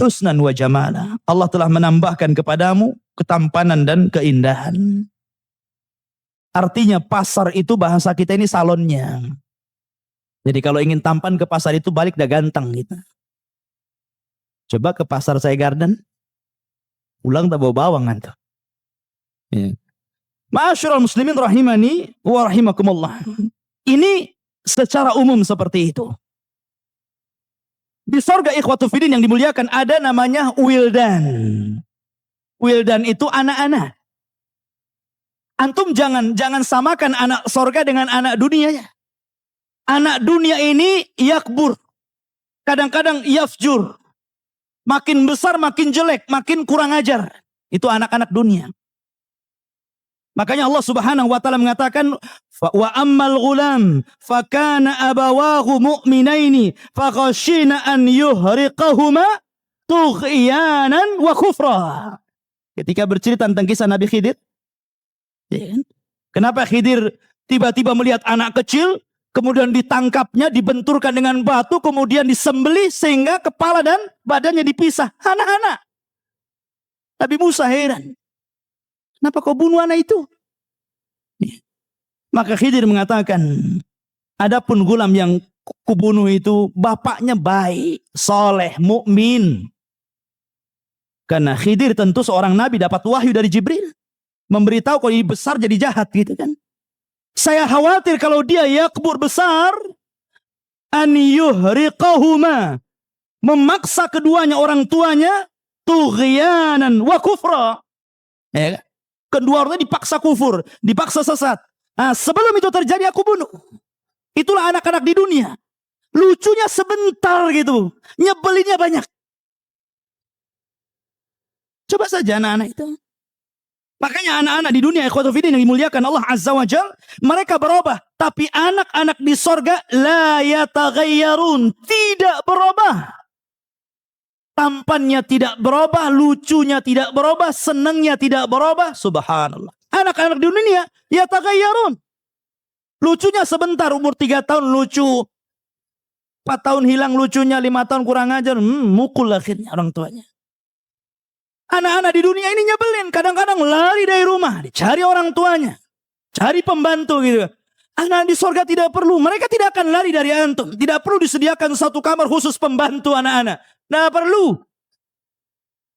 Speaker 2: husnan wa jamala. Allah telah menambahkan kepadamu ketampanan dan keindahan. Artinya pasar itu bahasa kita ini salonnya. Jadi kalau ingin tampan ke pasar itu balik dah ganteng gitu. Coba ke pasar Saya Garden, pulang tak bawa bawang antum. Ya. Ma'asyiral muslimin rahimani wa rahimakumullah. Ini secara umum seperti itu. Di sorga ikhwatu fiddin yang dimuliakan ada namanya wildan. Wildan itu anak-anak. Antum jangan samakan anak sorga dengan anak dunia ya. Anak dunia ini yakbur. Kadang-kadang yafjur. Makin besar makin jelek, makin kurang ajar. Itu anak-anak dunia. Makanya Allah Subhanahu wa taala mengatakan, wa ammal ghulam fakana abawahu mu'minaini fakhashina an yuhriqahuma tughyanan wa kufra. Ketika bercerita tentang kisah Nabi Khidir, kenapa Khidir tiba-tiba melihat anak kecil, kemudian ditangkapnya, dibenturkan dengan batu, kemudian disembelih sehingga kepala dan badannya dipisah. Anak-anak. Nabi Musa heran. Kenapa kau bunuh anak itu? Maka Khidir mengatakan, adapun gulam yang kubunuh itu bapaknya baik, soleh, mukmin. Karena Khidir tentu seorang nabi dapat wahyu dari Jibril, memberitahu kalau ini besar jadi jahat gitu kan. Saya khawatir kalau dia yakbur besar, an yuhriqahuma, memaksa keduanya orang tuanya, tughyanan wa kufra. Ya, kedua orangnya dipaksa kufur, dipaksa sesat. Nah, sebelum itu terjadi aku bunuh. Itulah anak-anak di dunia. Lucunya sebentar gitu, nyebelinnya banyak. Coba saja anak-anak itu. Makanya anak-anak di dunia ikhwatu fiddin yang dimuliakan Allah Azza wa Jalla, mereka berubah. Tapi anak-anak di sorga la yataghayyarun, tidak berubah. Tampannya tidak berubah, lucunya tidak berubah, senangnya tidak berubah. Subhanallah. Anak-anak di dunia yataghayyarun. Lucunya sebentar, umur 3 tahun lucu, 4 tahun hilang lucunya, 5 tahun kurang ajar, mukul akhirnya orang tuanya. Anak-anak di dunia ini nyebelin, kadang-kadang lari dari rumah, dicari orang tuanya, cari pembantu gitu. Anak di sorga tidak perlu, mereka tidak akan lari dari antum. Tidak perlu disediakan satu kamar khusus pembantu anak-anak. Tidak perlu.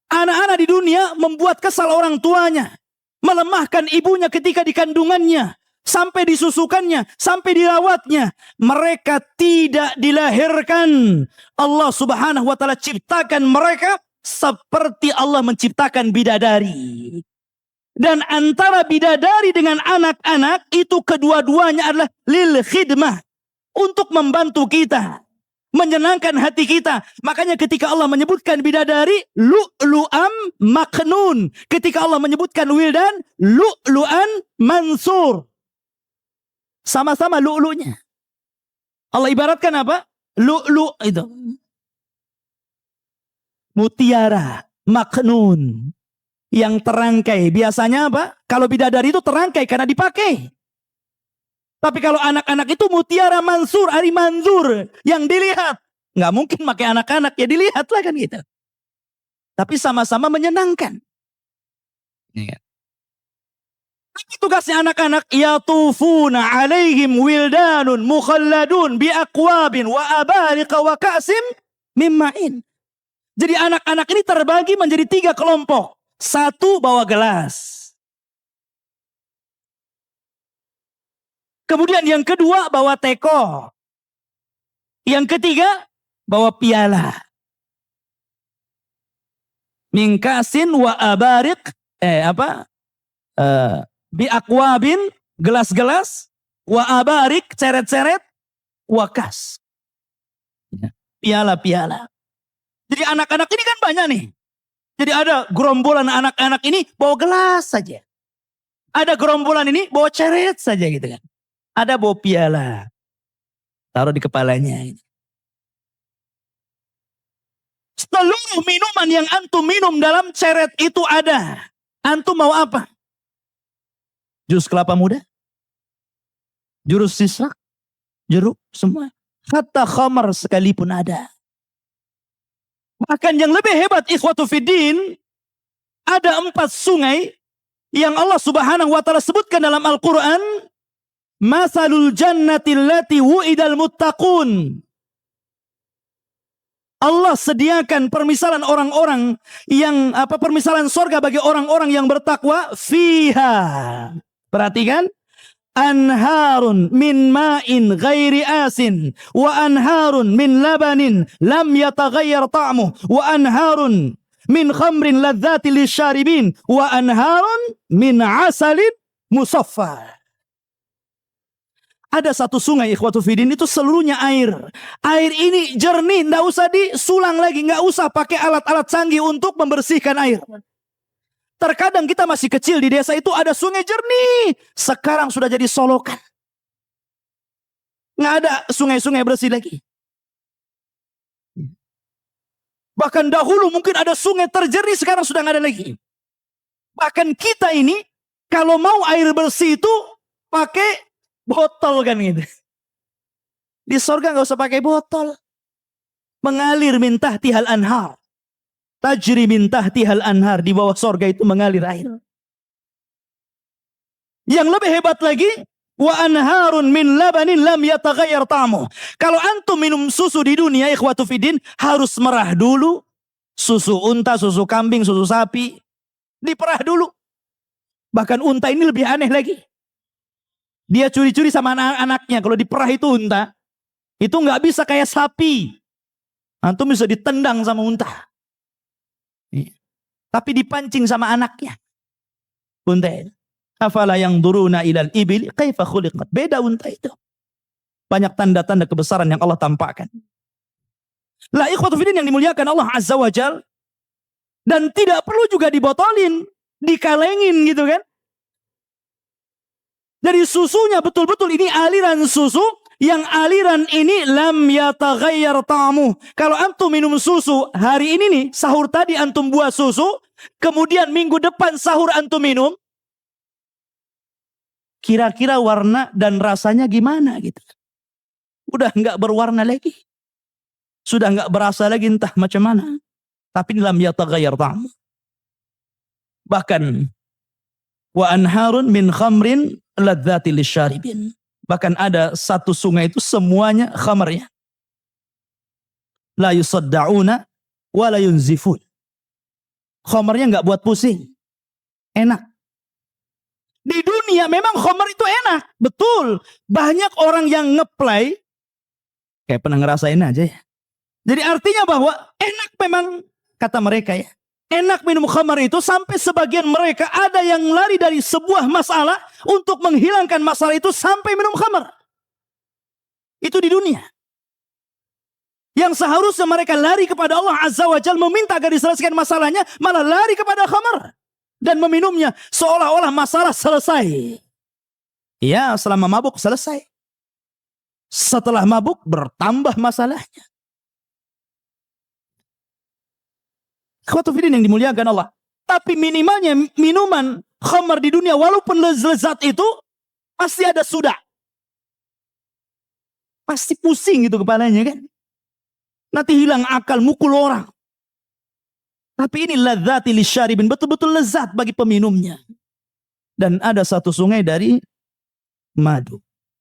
Speaker 2: Anak-anak di dunia membuat kesal orang tuanya, melemahkan ibunya ketika di kandungannya, sampai disusukannya, sampai dirawatnya. Mereka tidak dilahirkan. Allah Subhanahu wa taala ciptakan mereka seperti Allah menciptakan bidadari. Dan antara bidadari dengan anak-anak itu kedua-duanya adalah lil khidmah, untuk membantu kita, menyenangkan hati kita. Makanya ketika Allah menyebutkan bidadari, lu'lu'am maknun. Ketika Allah menyebutkan wildan, lu'lu'an mansur. Sama-sama lu'lu'nya. Allah ibaratkan apa? Lu'lu' itu. Mutiara, maknun. Yang terangkai. Biasanya apa? Kalau bidadari itu terangkai karena dipakai. Tapi kalau anak-anak itu mutiara mansur, ari manzur. Yang dilihat. Nggak mungkin pakai anak-anak. Ya dilihat lah kan gitu. Tapi sama-sama menyenangkan. Ya. Tapi tugasnya anak-anak. Yatufuna alaihim wildanun mukhalladun biakwabin wa abariqa wa ka'sim mimma'in. Jadi anak-anak ini terbagi menjadi 3 kelompok. Satu bawa gelas. Kemudian yang kedua bawa teko. Yang ketiga bawa piala. Mingkasin wa abarik. Bi akwabin, gelas-gelas. Wa abarik, ceret-ceret. Wakas. Piala-piala. Jadi anak-anak ini kan banyak nih. Jadi ada gerombolan anak-anak ini bawa gelas saja. Ada gerombolan ini bawa ceret saja gitu kan. Ada bawa piala. Taruh di kepalanya. Seluruh minuman yang antum minum dalam ceret itu ada. Antum mau apa? Jus kelapa muda? Jurus sisak? Jeruk? Semua. Hatta khamar sekalipun ada. Bahkan yang lebih hebat ikhwatu fiddin, ada 4 sungai yang Allah subhanahu wa ta'ala sebutkan dalam Al-Quran. Masalul jannati allati wu'idal muttaqun. Allah sediakan permisalan orang-orang yang permisalan sorga bagi orang-orang yang bertakwa. Fiha. Perhatikan. Anharun min ma'in ghairi asin wa anharun min labanin lam yataghayyar ta'muh wa anharun min khamrin ladzati lisyaribin wa anharun min asalin musaffa. Ada satu sungai ikhwatu fiddin itu seluruhnya air. Air ini jernih, enggak usah disulang lagi, enggak usah pakai alat-alat canggih untuk membersihkan air. Terkadang kita masih kecil di desa itu ada sungai jernih. Sekarang sudah jadi solokan. Nggak ada sungai-sungai bersih lagi. Bahkan dahulu mungkin ada sungai terjernih, sekarang sudah nggak ada lagi. Bahkan kita ini kalau mau air bersih itu pakai botol kan gitu. Di sorga nggak usah pakai botol. Mengalir min tahtihal anhar. Tajri min tahtihal anhar, di bawah sorga itu mengalir air. Yang lebih hebat lagi, wa anharun min labanin lam yataghayyar ta'muh. Kalau antum minum susu di dunia ikhwatu fiddin, harus merah dulu. Susu unta, susu kambing, susu sapi, diperah dulu. Bahkan unta ini lebih aneh lagi. Dia curi-curi sama anak-anaknya. Kalau diperah itu unta, itu nggak bisa kayak sapi. Antum bisa ditendang sama unta. Tapi dipancing sama anaknya. Unta itu. Afala yang duruna ilal ibil kaifa khuliqat. Beda unta itu. Banyak tanda-tanda kebesaran yang Allah tampakkan. La ikhwatu fiddin yang dimuliakan Allah Azza wa Jal. Dan tidak perlu juga dibotolin. Dikalengin gitu kan. Jadi susunya betul-betul ini aliran susu. Yang aliran ini lam yataghayyar ta'muh. Kalau antum minum susu hari ini nih, sahur tadi antum buat susu, kemudian minggu depan sahur antum minum, kira-kira warna dan rasanya gimana gitu. Udah nggak berwarna lagi. Sudah nggak berasa lagi entah macam mana. Tapi lam yataghayyar ta'muh. Bahkan wa anharun min khamrin ladzati lisyaribin. Bahkan ada satu sungai itu semuanya khamarnya. La yusadda'una wa la yunzifun. Khamarnya nggak buat pusing. Enak. Di dunia memang khamar itu enak. Betul. Banyak orang yang ngeplay. Kayak pernah ngerasain aja ya. Jadi artinya bahwa enak memang kata mereka ya. Enak minum khamar itu sampai sebagian mereka ada yang lari dari sebuah masalah untuk menghilangkan masalah itu sampai minum khamar. Itu di dunia. Yang seharusnya mereka lari kepada Allah Azza wa Jalla meminta agar diselesaikan masalahnya, malah lari kepada khamar dan meminumnya seolah-olah masalah selesai. Ya, selama mabuk selesai. Setelah mabuk bertambah masalahnya. Ikhwatu fiddin yang dimuliakan Allah. Tapi minimalnya minuman khamar di dunia walaupun lezat itu pasti ada sudah. Pasti pusing gitu kepalanya kan. Nanti hilang akal, mukul orang. Tapi ini ladzati lisyaribin, betul-betul lezat bagi peminumnya. Dan ada satu sungai dari madu.